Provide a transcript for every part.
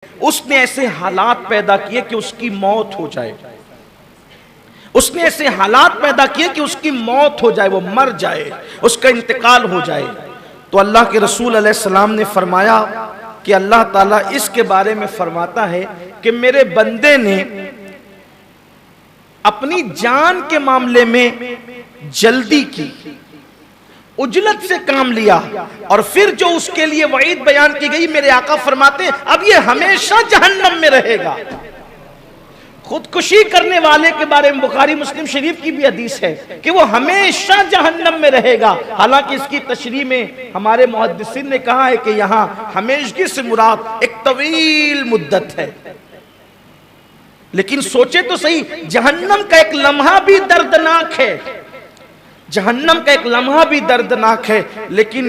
उसने ऐसे हालात पैदा किए कि उसकी मौत हो जाए। उसने ऐसे हालात पैदा किए कि उसकी मौत हो जाए, वो मर जाए, उसका इंतकाल हो जाए। तो अल्लाह के रसूल अलैहिस्सलाम ने फरमाया कि अल्लाह ताला इसके बारे में फरमाता है कि मेरे बंदे ने अपनी जान के मामले में जल्दी की, उजलत से काम लिया, और फिर जो उसके लिए वईद बयान की गई, मेरे आका फरमाते हैं अब ये हमेशा जहन्नम में रहेगा। खुदकुशी करने वाले के बारे में बुखारी मुस्लिम शरीफ की भी हदीस है कि वो हमेशा जहन्नम में रहेगा। हालांकि इसकी तशरीह में हमारे मुहद्दिसीन ने कहा है कि यहां हमेशगी से मुराद एक तवील मुद्दत है। लेकिन सोचे तो सही, जहन्नम का एक लम्हा भी दर्दनाक है, जहन्नम का एक लम्हा भी दर्दनाक है, लेकिन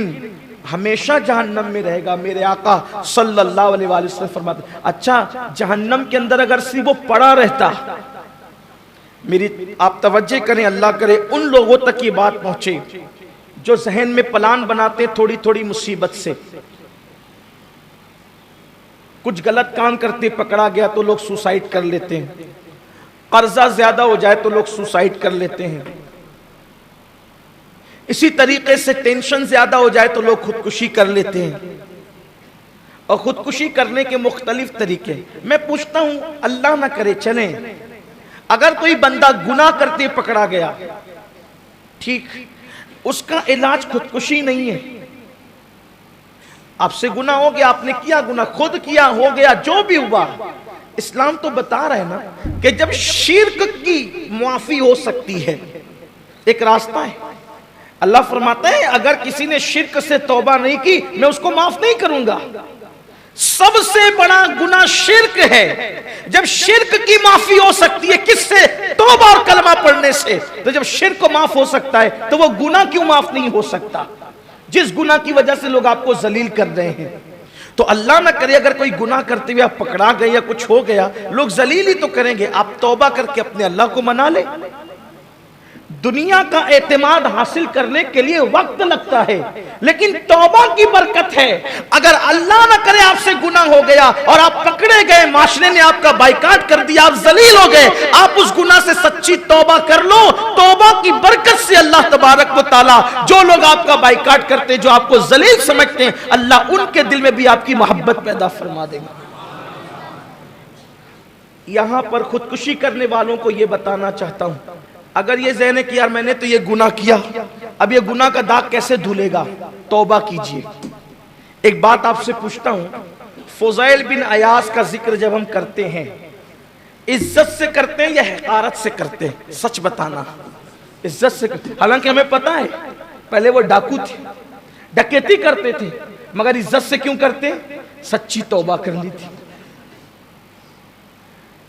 हमेशा जहन्नम में रहेगा। मेरे आका सल्लल्लाहु अलैहि वसल्लम फरमाते, अच्छा जहन्नम के अंदर अगर सिर्फ वो पड़ा रहता, मेरी आप तवज्जो करें, अल्लाह करे उन लोगों तक ये बात पहुंचे जो जहन में प्लान बनाते थोड़ी थोड़ी मुसीबत से, कुछ गलत काम करते पकड़ा गया तो लोग सुसाइड कर लेते हैं, कर्जा ज्यादा हो जाए तो लोग सुसाइड कर लेते हैं, इसी तरीके से टेंशन ज्यादा हो जाए तो लोग खुदकुशी कर लेते हैं। और खुदकुशी करने के मुख्तलिफ तरीके। मैं पूछता हूं, अल्लाह ना करे चलें, अगर कोई बंदा गुनाह करते पकड़ा गया, ठीक, उसका इलाज खुदकुशी नहीं है। आपसे गुनाह हो गया, आपने किया गुनाह, खुद किया, हो गया, जो भी हुआ, इस्लाम तो बता रहा है ना कि जब शिर्क की मुआफी हो सकती है, एक रास्ता है। अल्लाह फरमाता है अगर किसी ने शिर्क से तौबा नहीं की, मैं उसको माफ नहीं करूंगा। सबसे बड़ा गुनाह शिर्क है। जब शिर्क की माफी हो सकती है किससे? तौबा और कलमा पढ़ने से। तो जब शिर्क को माफ हो सकता है तो वो गुनाह क्यों माफ नहीं हो सकता, जिस गुनाह की वजह से लोग आपको जलील कर रहे हैं। तो अल्लाह ना करे अगर कोई गुनाह करते हुए आप पकड़ा गए या कुछ हो गया, लोग जलील ही तो करेंगे, आप तौबा करके अपने अल्लाह को मना ले। दुनिया का एतमाद हासिल करने के लिए वक्त लगता है, लेकिन तौबा की बरकत है। अगर अल्लाह ना करे आपसे गुनाह हो गया और आप पकड़े गए, माशरे ने आपका बाइकाट कर दिया, आप जलील हो गए, आप उस गुनाह से सच्ची तौबा कर लो। तौबा की बरकत से अल्लाह तबारक व तआला जो लोग आपका बाइकाट करते, जो आपको जलील समझते हैं, अल्लाह उनके दिल में भी आपकी मोहब्बत पैदा फरमा देगा। यहां पर खुदकुशी करने वालों को यह बताना चाहता हूं, अगर ये ज़हन है कि यार मैंने तो ये गुनाह किया, अब ये गुनाह का दाग कैसे धुलेगा, तौबा कीजिए। एक बात आपसे पूछता हूं, फुज़ैल बिन अयास का जिक्र जब हम करते हैं, इज्जत से करते हैं या हक़ारत से करते हैं? सच बताना। इज्जत से करते, हालांकि हमें पता है पहले वो डाकू थे, डकैती करते थे, मगर इज्जत से क्यों करते? सच्ची तौबा कर ली थी।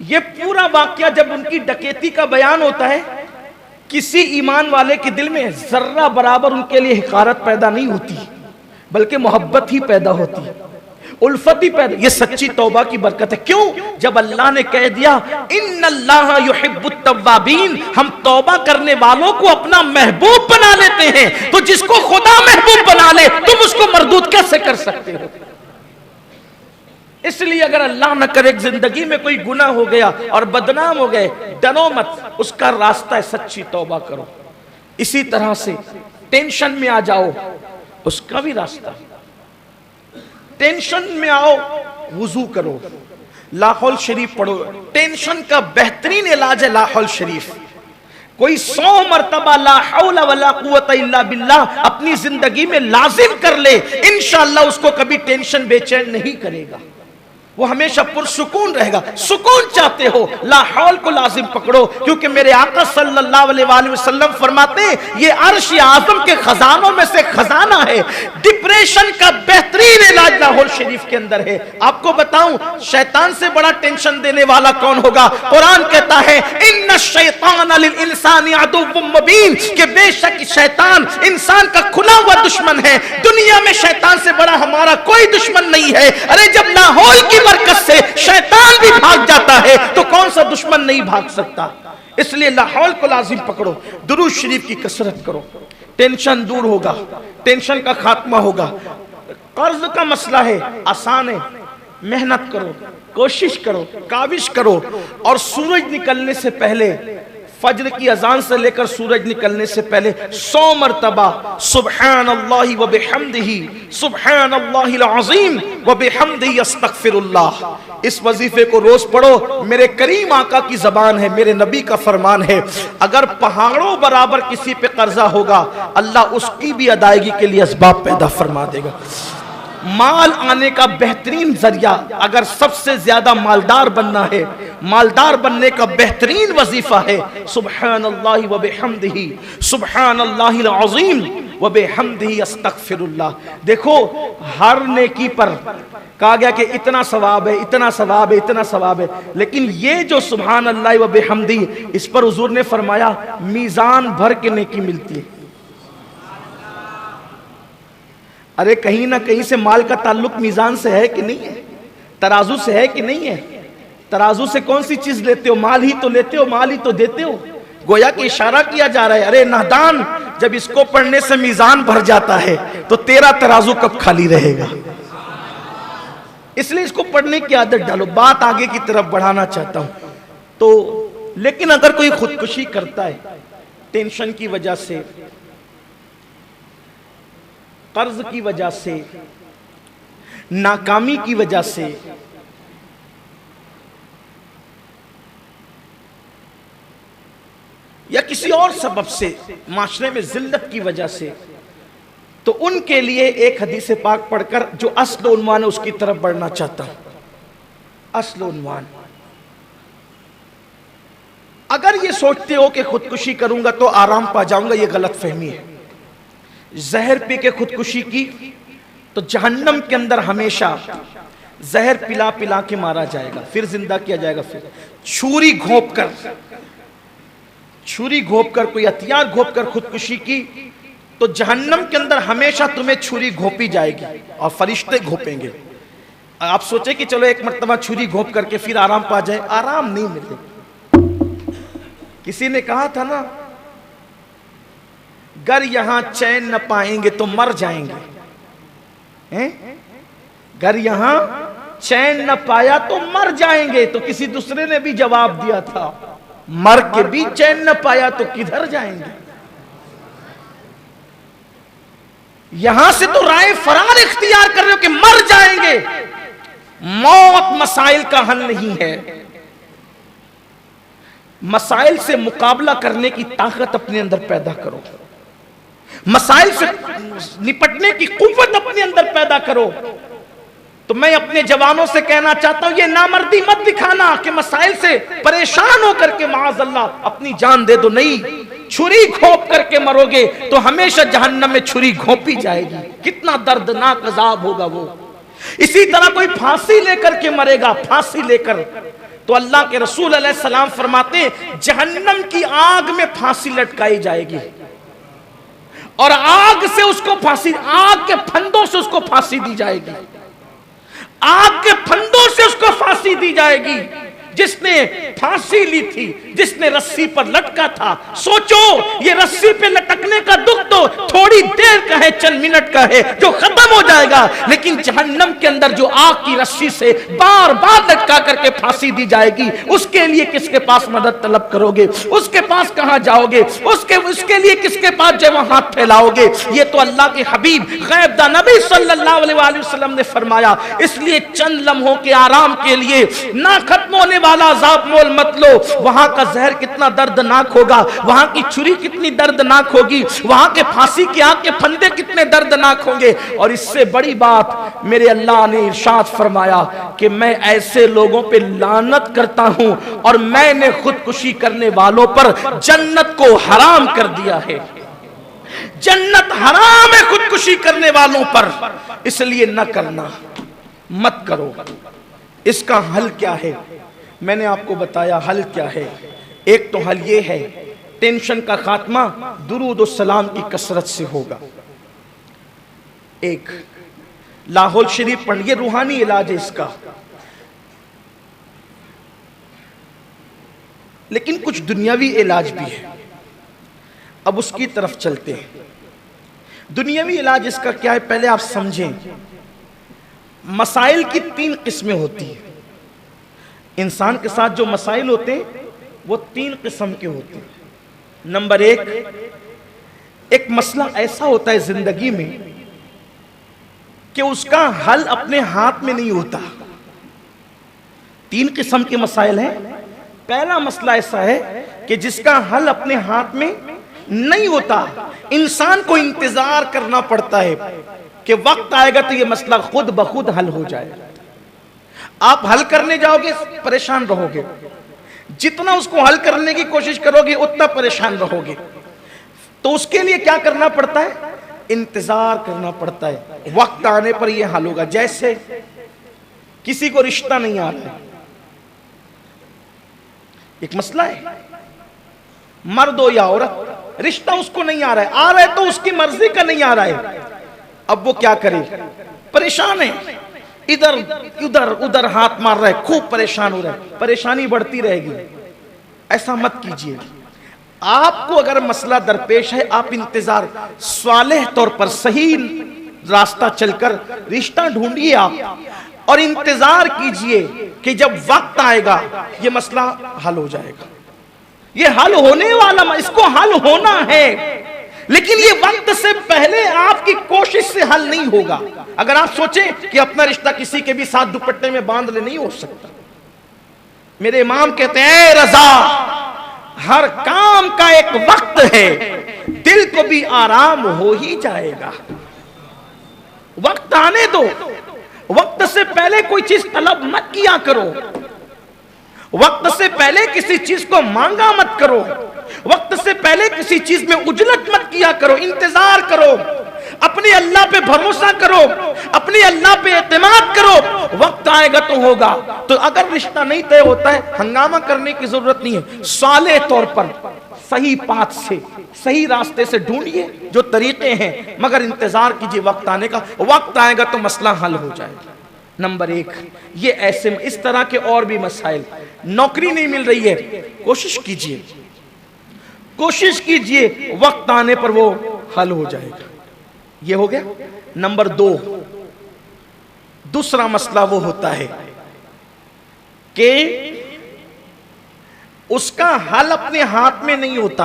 ये पूरा वाकया जब उनकी डकैती का बयान होता है, किसी ईमान वाले के दिल में जर्रा बराबर उनके लिए हिकारत पैदा नहीं होती, बल्कि मोहब्बत ही पैदा होती है, उल्फत ही पैदा। ये सच्ची तौबा की बरकत है। क्यों? जब अल्लाह ने कह दिया इन्नल्लाह युहिब्बुत तव्वाबीन, हम तौबा करने वालों को अपना महबूब बना लेते हैं, तो जिसको खुदा महबूब बना ले तुम उसको मरदूद कैसे कर सकते हो? इसलिए अगर अल्लाह न करे जिंदगी में कोई गुनाह हो गया और बदनाम हो गए, डरो मत, उसका रास्ता है सच्ची तौबा करो। इसी तरह से टेंशन में आ जाओ, उसका भी रास्ता। टेंशन में आओ, वुजू करो, लाहौल शरीफ पढ़ो। टेंशन का बेहतरीन इलाज है लाहौल शरीफ। कोई 100 मरतबा ला हौला वला कुव्वता इल्ला बिल्लाह अपनी जिंदगी में लाजिम कर ले, इंशाअल्लाह उसको कभी टेंशन बेचैन नहीं करेगा, वो हमेशा पुरसुकून रहेगा। सुकून चाहते हो, लाहौल को लाजिम पकड़ो, क्योंकि मेरे आका सल्लल्लाहु अलैहि वसल्लम फरमाते हैं ये अर्श आज़म के खजानों में से खजाना है। डिप्रेशन का बेहतरीन इलाज लाहौल शरीफ के अंदर है। आपको बताऊं, शैतान से बड़ा टेंशन देने वाला कौन होगा? कुरान कहता है इन्ना शैतान लिल इंसानी अदुव्वुम मुबीन, कि बेशक शैतान इंसान का खुला हुआ दुश्मन है। दुनिया में शैतान से बड़ा हमारा कोई दुश्मन नहीं है। अरे जब लाहौल की बरकत से शैतान भी भाग जाता है तो कौन सा दुश्मन नहीं भाग सकता? इसलिए लाहौल को लाजिम पकड़ो, दुरूद शरीफ की कसरत करो, टेंशन दूर होगा, टेंशन का खात्मा होगा। कर्ज का मसला है, आसान है, मेहनत करो, कोशिश करो, काविश करो, और सूरज निकलने से पहले, फज्र की अजान से लेकर सूरज निकलने से पहले 100 मरतबा सुब्हानल्लाहि व बिहम्दिही सुब्हानल्लाहिल अज़ीम व बिहम्दिही अस्तगफिरुल्लाह, इस वजीफे को रोज पढ़ो। मेरे करीम आका की जबान है, मेरे नबी का फरमान है, अगर पहाड़ों बराबर किसी पे कर्जा होगा, अल्लाह उसकी भी अदायगी के लिए असबाब पैदा फरमा देगा। माल आने का बेहतरीन जरिया, अगर सबसे ज्यादा मालदार बनना है, मालदार बनने का बेहतरीन वजीफा है सुब्हानल्लाहि व बिहम्दिही सुब्हानल्लाहिल अज़ीम व बिहम्दिही अस्तगफिरुल्लाह। देखो, हर नेकी पर कहा गया कि इतना सवाब है, इतना सवाब है, इतना सवाब है, लेकिन ये जो सुब्हानल्लाहि व बिहम्दिही, इस पर हुजूर ने फरमाया मीजान भर के नेकी मिलती है। अरे कहीं ना कहीं से माल का ताल्लुक मीजान से है कि नहीं है, तराजू से है कि नहीं है? तराजू से कौन सी चीज लेते हो? माल ही तो लेते हो, माल ही तो देते हो। गोया कि इशारा किया जा रहा है, अरे नादान, जब इसको पढ़ने से मीजान भर जाता है तो तेरा तराजू कब खाली रहेगा। इसलिए इसको पढ़ने की आदत डालो। बात आगे की तरफ बढ़ाना चाहता हूं तो, लेकिन अगर कोई खुदकुशी करता है टेंशन की वजह से, कर्ज की वजह से, नाकामी की वजह से, या किसी और सबब से, माशरे में जिल्लत की वजह से, तो उनके लिए एक हदीस पाक पढ़कर जो अस्ल उन्वान है उसकी तरफ बढ़ना चाहता हूं। अस्ल उन्वान, अगर ये सोचते हो कि खुदकुशी करूंगा तो आराम पा जाऊंगा, ये गलत फहमी है। जहर पी के खुदकुशी की तो जहन्नम के अंदर हमेशा जहर पिला पिला के मारा जाएगा, फिर जिंदा किया जाएगा। फिर छुरी घोंप कर कोई हथियार घोंप कर खुदकुशी की तो जहन्नम के अंदर हमेशा तुम्हें छुरी घोंपी जाएगी और फरिश्ते घोंपेंगे। आप सोचे कि चलो एक मर्तबा छुरी घोंप करके फिर आराम पा जाए, आराम नहीं मिलेगा। किसी ने कहा था ना, गर यहां चैन न पाएंगे तो मर जाएंगे, हैं? गर यहां चैन न पाया तो मर जाएंगे। तो किसी दूसरे ने भी जवाब दिया था, मर के भी चैन न पाया तो किधर जाएंगे। यहां से तो राय फरार इख्तियार कर रहे हो कि मर जाएंगे। मौत मसाइल का हल नहीं है। मसाइल से मुकाबला करने की ताकत अपने अंदर पैदा करो, मसाइल से निपटने की कुव्वत अपने अंदर पैदा करो। तो मैं अपने जवानों से कहना चाहता हूं, ये नामर्दी मत दिखाना कि मसाइल से परेशान होकर के माअज़ल्लाह अपनी जान दे दो। नहीं, छुरी घोंप करके मरोगे तो हमेशा जहन्नम में छुरी घोंपी जाएगी। कितना दर्दनाक अजाब होगा वो। इसी तरह कोई फांसी लेकर के मरेगा, फांसी लेकर, तो अल्लाह के रसूल अलैहिस्सलाम फरमाते हैं जहन्नम की आग में फांसी लटकाई जाएगी और आग से उसको फांसी, आग के फंदों से उसको फांसी दी जाएगी, आग के फंदों से उसको फांसी दी जाएगी। जिसने फांसी ली थी, जिसने रस्सी पर लटका था, सोचो ये रस्सी पे लटकने का दुख तो थोड़ी देर का है, चंद मिनट का है जो खत्म हो जाएगा, लेकिन जहन्नम के अंदर जो आग की रस्सी से बार बार लटका करके फांसी दी जाएगी, उसके लिए किसके पास मदद तलब करोगे? उसके पास कहां जाओगे? उसके लिए किसके पास जब हाथ फैलाओगे? ये तो अल्लाह के हबीब गैब दा नबी सल्लल्लाहु अलैहि वसल्लम ने फरमाया। इसलिए चंद लम्हों के आराम के लिए ना खत्म होने वाला अज़ाब मोल मत लो। वहां का जहर कितना दर्दनाक होगा, वहां की छुरी कितनी दर्दनाक होगी, वहां के फांसी की आग के फंदे कितने दर्दनाक होंगे। और इससे बड़ी बात मेरे अल्लाह ने इरशाद फरमाया कि मैं ऐसे लोगों पे लानत करता हूं और मैंने खुदकुशी करने वालों पर जन्नत को हराम कर दिया है। जन्नत हराम है खुदकुशी करने वालों पर, इसलिए न करना, मत करो। इसका हल क्या है? मैंने आपको बताया हल क्या है। एक तो हल ये है, टेंशन का खात्मा दुरूद और सलाम की कसरत से होगा। एक लाहौल शरीफ पढ़, ये रूहानी इलाज है इसका। लेकिन कुछ दुनियावी इलाज भी है, अब उसकी तरफ चलते हैं। दुनियावी इलाज इसका क्या है, पहले आप समझें। मसाइल की 3 किस्में होती हैं। इंसान के साथ जो मसाइल होते हैं वो 3 किस्म के होते हैं। नंबर 1, एक मसला ऐसा होता है जिंदगी में कि उसका हल अपने हाथ में नहीं होता। 3 किस्म के मसाइल हैं। पहला मसला ऐसा है कि जिसका हल अपने हाथ में नहीं होता, इंसान को इंतजार करना पड़ता है कि वक्त आएगा तो यह मसला खुद ब खुद हल हो जाएगा। आप हल करने जाओगे परेशान रहोगे, जितना उसको हल करने की कोशिश करोगे उतना परेशान रहोगे। तो उसके लिए क्या करना पड़ता है? इंतजार करना पड़ता है। वक्त आने पर यह हल होगा। जैसे किसी को रिश्ता नहीं आ रहा है, एक मसला है, मर्द हो या औरत, रिश्ता उसको नहीं आ रहा है तो उसकी मर्जी का नहीं आ रहा है। अब वो क्या करे? परेशान है, इधर उधर उधर हाथ मार रहा है, खूब परेशान हो रहा है, परेशानी बढ़ती रहेगी। ऐसा मत कीजिए। आपको अगर मसला दरपेश है, आप इंतजार, स्वालेह तौर पर सही रास्ता चलकर रिश्ता ढूंढिए आप, और इंतजार कीजिए कि जब वक्त आएगा ये मसला हल हो जाएगा। ये हल होने वाला, इसको हल होना है, लेकिन ये वक्त से पहले आपकी कोशिश से हल नहीं होगा। अगर आप सोचें कि अपना रिश्ता किसी के भी साथ दुपट्टे में बांध ले, नहीं हो सकता। मेरे इमाम कहते हैं, रजा, हर काम का एक वक्त है, दिल को भी आराम हो ही जाएगा। वक्त आने दो। वक्त से पहले कोई चीज तलब मत किया करो। वक्त से पहले किसी चीज को मांगा मत करो। वक्त से पहले किसी चीज में उजलत मत किया करो। इंतजार करो, अपने अल्लाह पे भरोसा करो, अपने अल्लाह पे एतमाद करो। वक्त आएगा तो होगा। तो अगर रिश्ता नहीं तय होता है, हंगामा करने की जरूरत नहीं है। साले तौर पर सही पाथ से, सही रास्ते से ढूंढिए जो तरीके हैं, मगर इंतजार कीजिए वक्त आने का। वक्त आएगा तो मसला हल हो जाएगा। नंबर 1, ये ऐसे इस तरह के और भी मसाइल। नौकरी नहीं मिल रही है, कोशिश कीजिए, कोशिश कीजिए, वक्त आने पर वो हल हो जाएगा। ये हो गया। नंबर 2, दूसरा मसला वो होता है कि उसका हल अपने हाथ में नहीं होता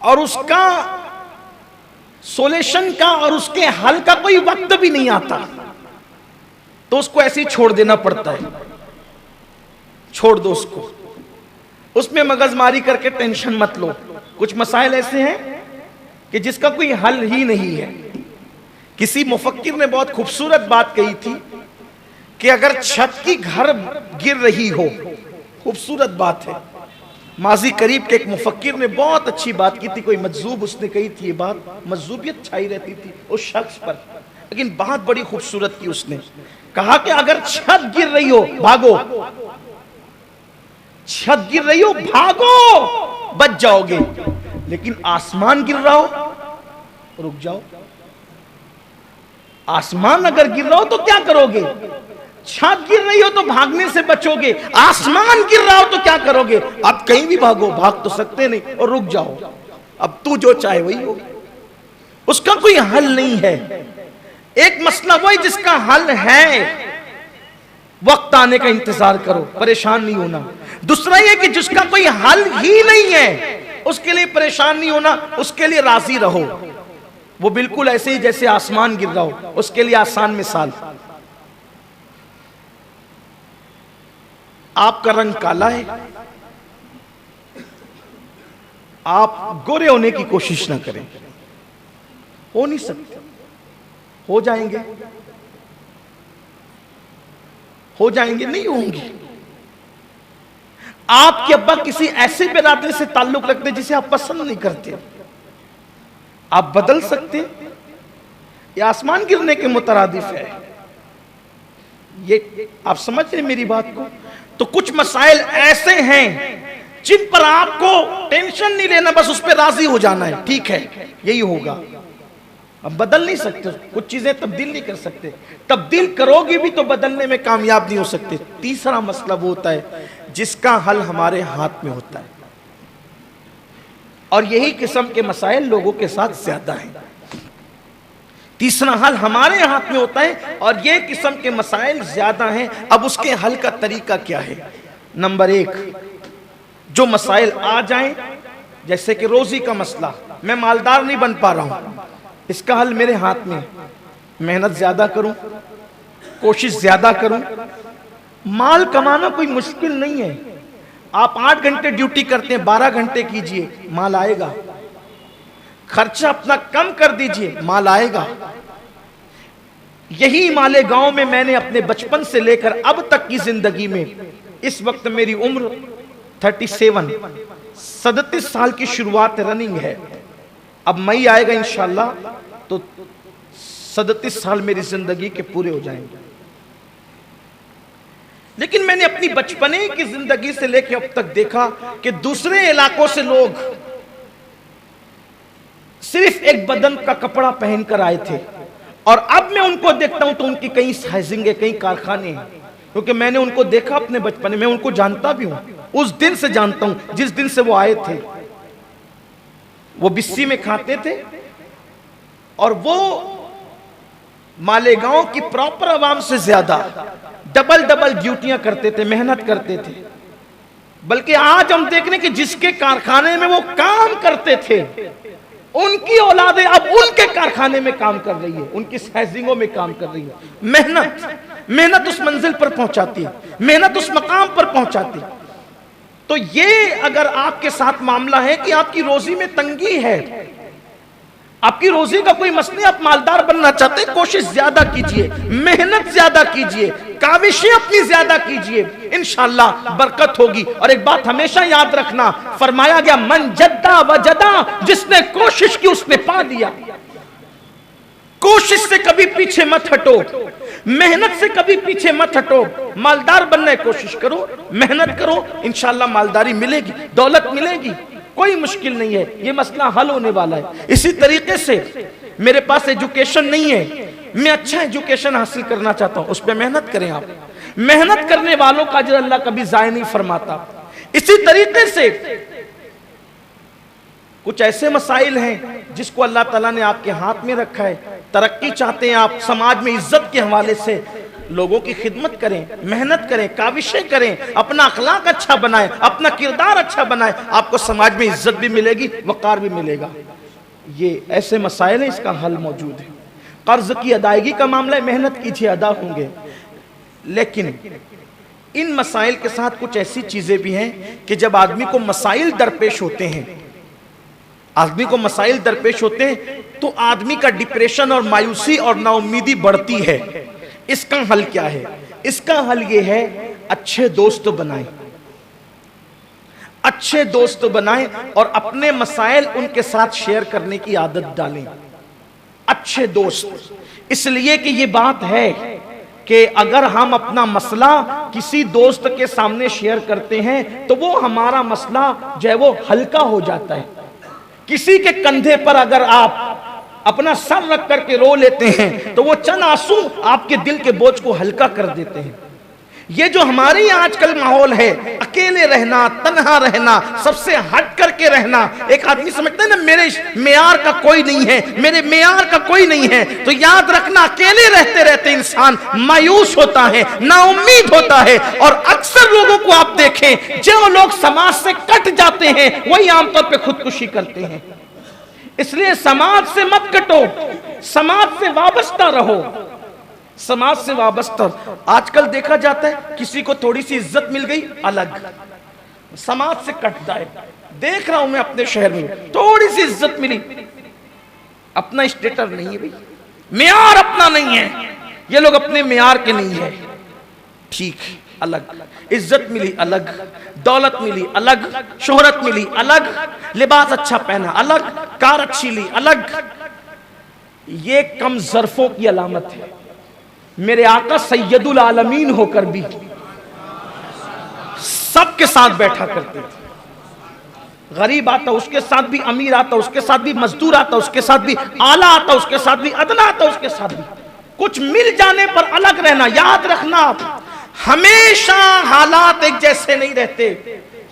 और उसका सोल्यूशन का और उसके हल का कोई वक्त भी नहीं आता, तो उसको ऐसे ही छोड़ देना पड़ता है। छोड़ दो उसको, उसमें मगजमारी करके टेंशन मत लो। कुछ मसाइल ऐसे हैं कि जिसका कोई हल ही नहीं है। किसी मुफक्किर ने बहुत खूबसूरत बात कही थी कि अगर छत की घर गिर रही हो, खूबसूरत बात है, माजी करीब के एक मुफक्किर ने बहुत अच्छी बात की थी। कोई मजजूब उसने कही थी ये बात, मजजूबियत छाई रहती थी उस शख्स पर, लेकिन बात बड़ी खूबसूरत की। उसने कहा कि अगर छत गिर रही हो भागो, छत गिर रही हो भागो, बच जाओगे, लेकिन आसमान गिर रहा हो रुक जाओ। आसमान अगर गिर रहा हो तो क्या करोगे? छत गिर रही हो तो भागने से बचोगे, आसमान गिर रहा हो तो क्या करोगे? आप कहीं भी भागो, भाग तो सकते नहीं, और रुक जाओ। अब तू जो चाहे वही हो, उसका कोई हल नहीं है। एक मसला वही जिसका हल है, वक्त आने का इंतजार करो, परेशान नहीं होना। दूसरा यह कि जिसका कोई हल ही नहीं है, उसके लिए परेशान नहीं होना, उसके लिए राजी रहो। वो बिल्कुल ऐसे ही जैसे आसमान गिर रहा हो, उसके लिए आसान मिसाल। आपका रंग काला है, आप गोरे होने की कोशिश ना करें, हो नहीं सकते। हो जाएंगे, हो जाएंगे, नहीं होंगे। आपके अब्बा किसी ऐसे बिरादरी से ताल्लुक रखते जिसे आप पसंद नहीं करते, आप बदल सकते। ये आसमान गिरने के मुतरादिफ है। ये आप समझ रहे मेरी बात को? तो कुछ मसाइल ऐसे हैं जिन पर आपको टेंशन नहीं लेना, बस उस पर राजी हो जाना है, ठीक है यही होगा। अब बदल नहीं सकते, कुछ चीजें तब्दील नहीं कर सकते, तब्दील करोगे भी तो बदलने में कामयाब नहीं हो सकते। तीसरा मसला वो होता है जिसका हल हमारे हाथ में होता है, और यही किस्म के मसाइल लोगों के साथ ज्यादा हैं। तीसरा हल हमारे हाथ में होता है, और ये किस्म के मसाइल ज्यादा हैं। अब उसके हल का तरीका क्या है? नंबर एक, जो मसाइल आ जाएं, जैसे कि रोजी का मसला, मैं मालदार नहीं बन पा रहा हूं, इसका हल मेरे हाथ में, मेहनत ज्यादा करूं, कोशिश ज्यादा करूं। माल कमाना कोई मुश्किल नहीं है। आप 8 घंटे ड्यूटी करते हैं, 12 घंटे कीजिए, माल आएगा। खर्चा अपना कम कर दीजिए, माल आएगा। यही मालेगांव में मैंने अपने बचपन से लेकर अब तक की जिंदगी में, इस वक्त मेरी उम्र 37 साल की शुरुआत रनिंग है। अब मई आएगा इंशाल्लाह तो 37 साल मेरी जिंदगी के पूरे हो जाएंगे। लेकिन मैंने अपनी बचपने की जिंदगी से लेकर अब तक देखा कि दूसरे इलाकों से लोग सिर्फ एक बदन का कपड़ा पहनकर आए थे, और अब मैं उनको देखता हूं तो उनकी कई साइजिंग, कई कारखाने हैं, क्योंकि मैंने उनको देखा अपने बचपन में, उनको जानता भी हूं, उस दिन से जानता हूं जिस दिन से वो आए थे। वो बिस्सी में खाते थे, और वो मालेगांव की प्रॉपर आवाम से ज्यादा डबल ड्यूटियां करते थे, मेहनत करते थे। बल्कि आज हम देख रहे हैं कि जिसके कारखाने में वो काम करते थे, उनकी औलादें अब उनके कारखाने में काम कर रही है, उनकी साइजिंगों में काम कर रही है। मेहनत उस मंजिल पर पहुंचाती है, मेहनत उस मकाम पर पहुंचाती है। तो ये अगर आपके साथ मामला है कि आपकी रोजी में तंगी है, आपकी रोजी का कोई मसला, आप मालदार बनना चाहते हैं, कोशिश ज्यादा कीजिए, मेहनत ज्यादा कीजिए, काविशें अपनी ज्यादा कीजिए, इंशाअल्लाह बरकत होगी। और एक बात हमेशा याद रखना, फरमाया गया मन जद्दा वजदा, जिसने कोशिश की उसने पा लिया। कोशिश से कभी पीछे मत हटो, मेहनत से कभी पीछे मत हटो। मालदार बनने की कोशिश करो, मेहनत करो, इंशाअल्लाह मालदारी मिलेगी, दौलत मिलेगी, कोई मुश्किल नहीं है, ये मसला हल होने वाला है। इसी तरीके से मेरे पास एजुकेशन नहीं है, मैं अच्छा एजुकेशन हासिल करना चाहता हूं, उस पर मेहनत करें। आप मेहनत करने वालों का अजर अल्लाह कभी जाया नहीं फरमाता। इसी तरीके से कुछ ऐसे मसाइल हैं जिसको अल्लाह ताला ने आपके हाथ में रखा है, तरक्की चाहते हैं आप, समाज में इज्जत के हवाले से लोगों की खिदमत करें, मेहनत करें, काविशें करें, अपना अखलाक अच्छा बनाएं, अपना किरदार अच्छा बनाएं, आपको समाज में इज्जत भी मिलेगी, वकार भी मिलेगा। ये ऐसे मसाइल हैं, इसका हल मौजूद है। कर्ज की अदायगी का मामला है, मेहनत कीजिए, अदा होंगे। लेकिन इन मसाइल के साथ कुछ ऐसी चीजें भी हैं कि जब आदमी को मसाइल दरपेश होते हैं, आदमी को मसाइल दरपेश होते हैं तो आदमी का डिप्रेशन और मायूसी और नाउम्मीदी बढ़ती है। इसका हल क्या है? इसका हल ये है, अच्छे दोस्त बनाएं, अच्छे दोस्त बनाएं और अपने मसाइल उनके साथ शेयर करने की आदत डालें। अच्छे दोस्त, इसलिए कि ये बात है कि अगर हम अपना मसला किसी दोस्त के सामने शेयर करते हैं तो वो हमारा मसला जो है वो हल्का हो जाता है। किसी के कंधे पर अगर आप अपना सर रख करके रो लेते हैं तो वो चंद आंसू आपके दिल के बोझ को हल्का कर देते हैं। ये जो हमारे यहाँ आजकल माहौल है, अकेले रहना, तन्हा रहना, सबसे हट करके रहना, एक आदमी समझता है ना मेरे मेयार का कोई नहीं है, मेरे मेयार का कोई नहीं है, तो याद रखना अकेले रहते रहते इंसान मायूस होता है, नाउम्मीद होता है। और अक्सर लोगों को आप देखें, जो लोग समाज से कट जाते हैं वही आमतौर पर खुदकुशी करते हैं। इसलिए समाज से मत कटो, समाज से वाबस्ता रहो, समाज से वाबस्ता। आजकल देखा जाता है किसी को थोड़ी सी इज्जत मिल गई, अलग समाज से कट जाए। देख रहा हूं मैं अपने शहर में, थोड़ी सी इज्जत मिली, अपना स्टेटस नहीं है भाई, मेयार अपना नहीं है, ये लोग अपने मेयार के नहीं है, ठीक, अलग। इज्जत मिली अलग, दौलत मिली अलग, शोहरत मिली अलग, लिबास अच्छा पहना अलग, कार अच्छी ली अलग। ये कम ज़र्फ़ों की अलामत है। मेरे आका सैयदुल आलमीन होकर भी सबके साथ बैठा करते थे। गरीब आता उसके साथ भी, अमीर आता उसके साथ भी, मजदूर आता उसके साथ भी, आला आता उसके साथ भी, अदना आता उसके साथ भी। कुछ मिल जाने पर अलग रहना। याद रखना हमेशा हालात एक जैसे नहीं रहते।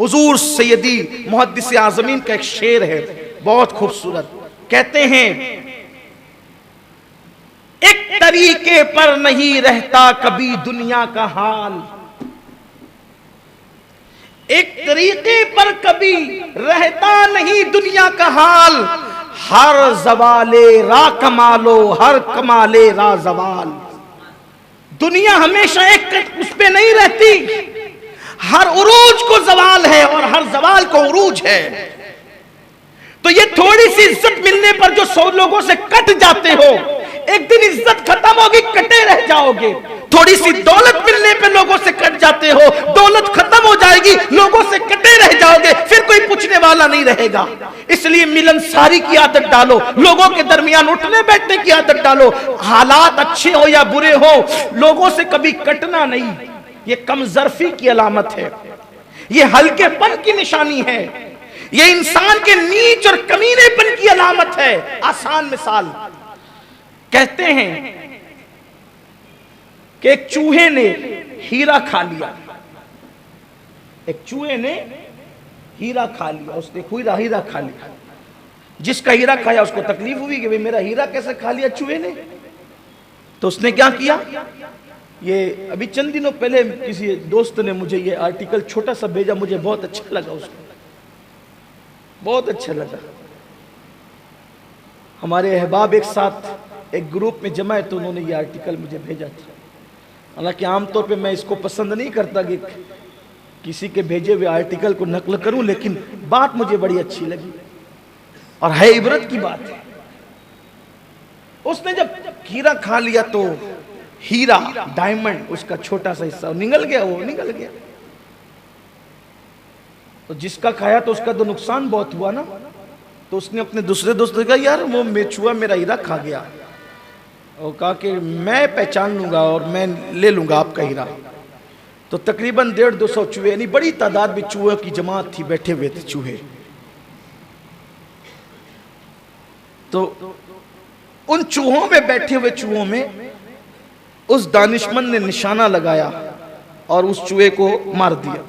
हुजूर सैयदी मुहद्दिस आज़मीन का एक शेर है बहुत खूबसूरत, कहते हैं एक तरीके पर नहीं रहता कभी दुनिया का हाल, एक तरीके पर कभी रहता नहीं दुनिया का हाल, हर जवाले रा कमालो हर कमाले रा जवाल। दुनिया हमेशा एक उस पे नहीं रहती, हर उरूज को जवाल है और हर जवाल को उरूज है। तो ये थोड़ी सी इज्जत मिलने पर जो 100 लोगों से कट जाते हो, एक दिन इज्जत खत्म होगी, कटे रह जाओगे। थोड़ी सी दौलत मिलने पे लोगों से कट जाते हो, दौलत खत्म हो जाएगी, लोगों से कटे रह जाओगे, फिर कोई पूछने वाला नहीं रहेगा। इसलिए मिलनसारी की आदत डालो, लोगों के दरमियान उठने बैठने की आदत डालो। हालात अच्छे हो या बुरे हो, लोगों से कभी कटना नहीं। ये कमजरफी की अलामत है, ये हल्केपन की निशानी है, ये इंसान के नीच और कमीनेपन की अलामत है। आसान मिसाल, कहते हैं कि एक चूहे ने हीरा खा लिया, एक चूहे ने हीरा खा लिया, उसने हीरा खा लिया। जिसका हीरा खाया उसको तकलीफ हुई कि भाई मेरा हीरा कैसे खा लिया चूहे ने। तो उसने क्या किया, ये अभी चंद दिनों पहले किसी दोस्त ने मुझे ये आर्टिकल छोटा सा भेजा, मुझे बहुत अच्छा लगा, उसको बहुत अच्छा लगा। हमारे अहबाब एक साथ एक ग्रुप में जमा है, तो उन्होंने ये आर्टिकल मुझे भेजा था। हालांकि आमतौर पे मैं इसको पसंद नहीं करता कि किसी के भेजे हुए आर्टिकल को नकल करूं, लेकिन बात मुझे बड़ी अच्छी लगी और है इबरत की बात है। उसने जब हीरा खा लिया तो हीरा डायमंड उसका छोटा सा हिस्सा निगल गया, वो निगल गया। तो जिसका खाया तो उसका तो नुकसान बहुत हुआ ना। तो उसने अपने दूसरे दोस्त को कहा, यार वो मेचुआ मेरा हीरा खा गया, और कहा कि मैं पहचान लूंगा और मैं ले लूंगा आपका हीरा। तो तकरीबन 150-200 चूहे, यानी बड़ी तादाद में चूहे की जमात थी, बैठे हुए थे चूहे। तो उन चूहों में, बैठे हुए चूहों में उस दानिशमंद ने निशाना लगाया और उस चूहे को मार दिया।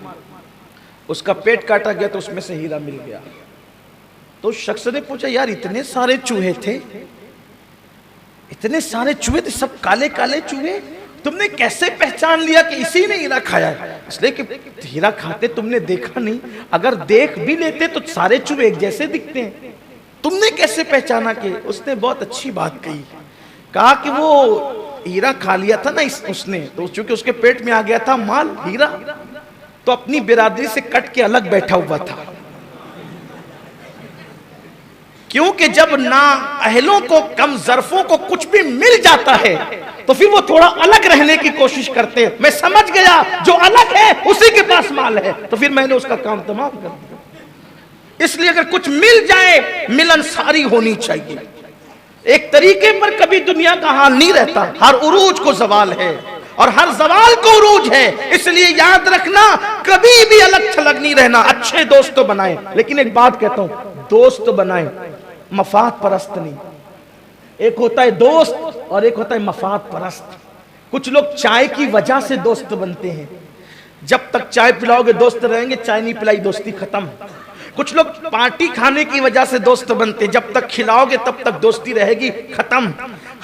उसका पेट काटा गया तो उसमें से हीरा मिल गया। तो शख्स ने पूछा, यार इतने सारे चूहे थे, इतने सारे चूहे थे, सब काले काले चूहे, तुमने कैसे पहचान लिया कि इसी ने हीरा खाया है? इसलिए कि हीरा खाते तुमने देखा नहीं, अगर देख भी लेते तो सारे चूहे एक जैसे दिखते हैं, तुमने कैसे पहचाना? कि उसने बहुत अच्छी बात कही, कहा कि वो हीरा खा लिया था ना उसने, तो चूंकि उसके पेट में आ गया था माल हीरा, तो अपनी बिरादरी से कट के अलग बैठा हुआ था। क्योंकि जब ना अहलों को, कम ज़र्फों को कुछ भी मिल जाता है तो फिर वो थोड़ा अलग रहने की कोशिश करते हैं। मैं समझ गया जो अलग है उसी के पास माल है, तो फिर मैंने उसका काम तमाम कर दिया। इसलिए अगर कुछ मिल जाए, मिलनसारी होनी चाहिए। एक तरीके पर कभी दुनिया का हाल नहीं रहता, हर उरूज को जवाल है और हर जवाल को उरूज है। इसलिए याद रखना, कभी भी अलग थलग नहीं रहना। अच्छे दोस्त तो बनाए, लेकिन एक बात कहता हूं, दोस्त तो बनाए, मफाद परस्त नहीं। एक होता है दोस्त और एक होता है मफाद परस्त। कुछ लोग चाय की वजह से दोस्त बनते हैं, जब तक चाय पिलाओगे दोस्त रहेंगे, चाय नहीं पिलाई दोस्ती खत्म। कुछ लोग पार्टी खाने की वजह से दोस्त बनते, जब तक खिलाओगे तब तक दोस्ती रहेगी खत्म।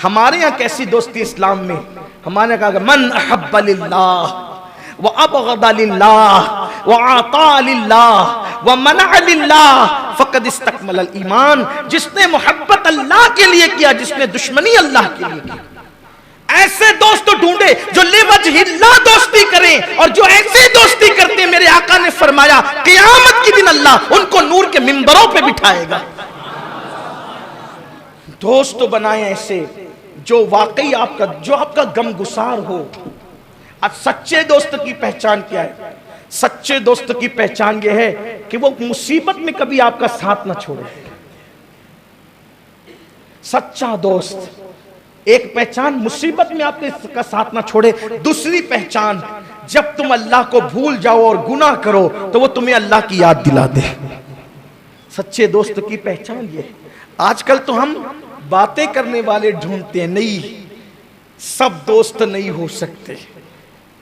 हमारे यहाँ कैसी दोस्ती इस्लाम में, हमारे कहा मन अहब्ब लिल्लाह व अबग़दा लिल्लाह व आता लिल्लाह व मना लिल्लाह फ़क़द इस्तकमल अल ईमान। जिसने मोहब्बत अल्लाह के लिए किया, जिसने दुश्मनी अल्लाह के लिए की, ऐसे दोस्त ढूंढे जो लिवजहिल्लाह दोस्ती करें। और जो ऐसे दोस्ती करते हैं, मेरे आका ने फरमाया क़यामत के दिन अल्लाह उनको नूर के मिंबरों पे बिठाएगा। दोस्त बनाए ऐसे जो वाकई आपका, जो आपका गमगुसार हो। अब सच्चे दोस्त की पहचान क्या है? सच्चे दोस्त की पहचान यह है कि वो मुसीबत में कभी आपका साथ ना छोड़े। सच्चा दोस्त, एक पहचान मुसीबत में आपके साथ ना छोड़े। दूसरी पहचान, जब तुम अल्लाह को भूल जाओ और गुनाह करो तो वो तुम्हें अल्लाह की याद दिला दे। सच्चे दोस्त की पहचान ये। आजकल तो हम बातें करने वाले ढूंढते हैं, नहीं, सब दोस्त नहीं हो सकते।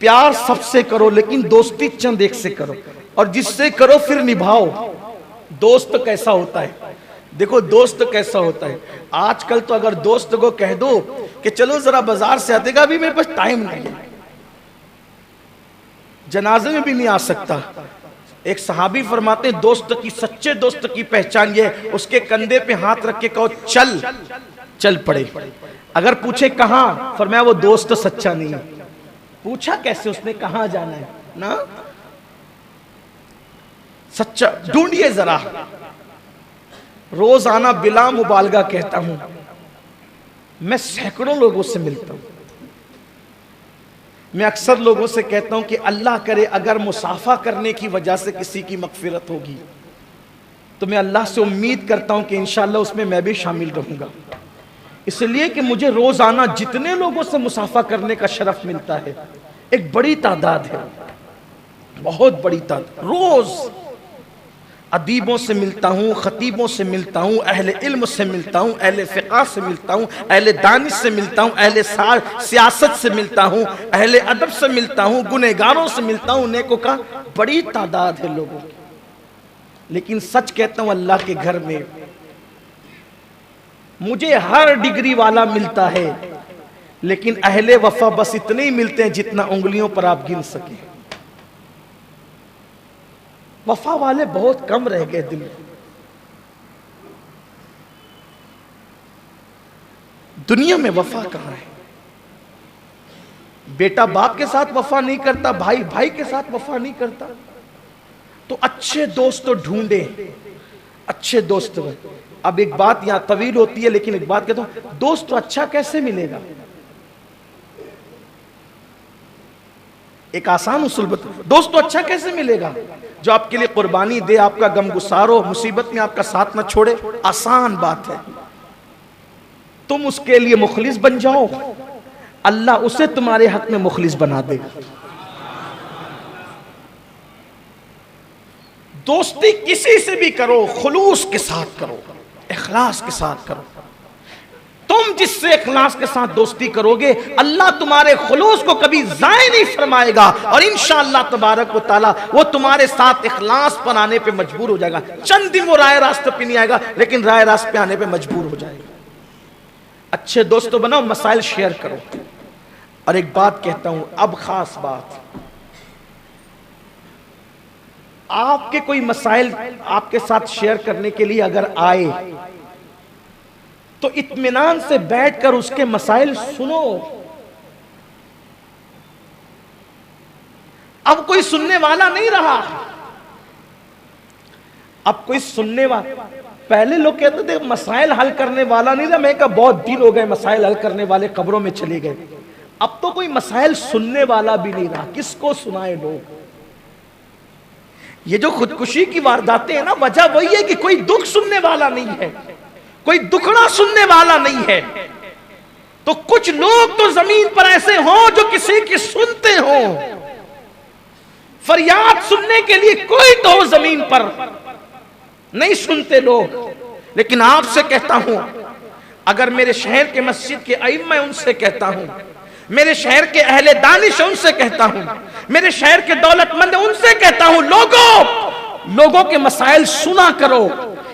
प्यार सबसे करो, लेकिन दोस्ती चंद एक से करो, और जिससे करो फिर निभाओ। दोस्त कैसा होता है? देखो दोस्त कैसा होता है। आजकल तो अगर दोस्त को कह दो कि चलो जरा बाजार से आते, अभी मेरे पास टाइम नहीं है, जनाजे में भी नहीं आ सकता। एक सहाबी फरमाते हैं दोस्त की, सच्चे दोस्त की पहचान ये, उसके कंधे पे हाथ रख के कहो चल, चल पड़े। अगर पूछे कहां, फरमाया वो दोस्त सच्चा नहीं है। पूछा कैसे उसने, कहां जाना है ना, सच्चा ढूंढिए जरा। रोजाना बिला मुबालगा कहता हूं, मैं सैकड़ों लोगों से मिलता हूं। मैं अक्सर लोगों से कहता हूं कि अल्लाह करे अगर मुसाफा करने की वजह से किसी की मगफिरत होगी तो मैं अल्लाह से उम्मीद करता हूं कि इंशाअल्लाह उसमें मैं भी शामिल रहूंगा। इसलिए कि मुझे रोजाना जितने लोगों से मुसाफा करने का शरफ मिलता है, एक बड़ी तादाद है, बहुत बड़ी तादाद। रोज अदीबों से मिलता हूँ, खतीबों से मिलता हूँ, अहले इल्म से मिलता हूँ, अहले फ़िक़्ह से मिलता हूँ, अहले दानिश से मिलता हूँ, अहले सियासत से मिलता हूँ, अहले अदब से मिलता हूँ, गुनहगारों से मिलता हूँ, नेकों का बड़ी तादाद है लोगों की। लेकिन सच कहता हूँ अल्लाह के घर में मुझे हर डिग्री वाला मिलता है, लेकिन अहले वफा बस इतने ही मिलते हैं जितना उंगलियों पर आप गिन सके। वफा वाले बहुत कम रह गए दिल में। दुनिया में वफा कहां है? बेटा बाप के साथ वफा नहीं करता, भाई भाई के साथ वफा नहीं करता, तो अच्छे दोस्त तो ढूंढे, अच्छे दोस्त। अब एक बात यहां तवील होती है, लेकिन एक बात कहता हूं, दोस्त तो अच्छा कैसे मिलेगा? एक आसान उसूल बता, दोस्त तो अच्छा कैसे मिलेगा? जो आपके लिए कुर्बानी दे, आपका गम गुसार हो, मुसीबत में आपका साथ न छोड़े, आसान बात है। तुम उसके लिए मुखलिस बन जाओ, अल्लाह उसे तुम्हारे हक में मुखलिस बना देगा। दोस्ती किसी से भी करो, खुलूस के साथ करो, इखलास के साथ करो। तुम जिससे इखलास के साथ दोस्ती करोगे, अल्लाह तुम्हारे खुलूस को कभी ज़ाय नहीं फरमाएगा, और इंशाअल्लाह तबारक व तआला वो तुम्हारे साथ इखलास पर आने पे मजबूर हो जाएगा। चंद दिन वो राय रास्ते पे नहीं आएगा, लेकिन राय रास्ते पे आने पे मजबूर हो जाएगा। अच्छे दोस्तों बनाओ, मसाइल शेयर करो। और एक बात कहता हूं, अब खास बात, आपके कोई मसाइल आपके साथ शेयर करने के लिए अगर आए तो इत्मीनान से बैठकर उसके मसाइल सुनो। अब कोई सुनने वाला नहीं रहा, अब कोई सुनने वाला। पहले लोग कहते थे मसाइल हल करने वाला नहीं रहा, मैं कहा बहुत दिन हो गए मसाइल हल करने वाले कब्रों में चले गए। अब तो कोई मसाइल सुनने वाला भी नहीं रहा, किसको सुनाए लोग? ये जो खुदकुशी की वारदातें हैं ना, वजह वही है कि कोई दुख सुनने वाला नहीं है, कोई दुखड़ा सुनने वाला नहीं है। तो कुछ लोग तो जमीन पर ऐसे हों जो किसी की सुनते हो, फरियाद सुनने के लिए कोई तो हो जमीन पर, नहीं सुनते लोग। लेकिन आपसे कहता हूं, अगर मेरे शहर के मस्जिद के अइम्मा, उनसे कहता हूं, मेरे शहर के अहले दानिश, उनसे कहता हूं, मेरे शहर के दौलतमंद, उनसे कहता हूं, लोगों के मसाइल सुना करो।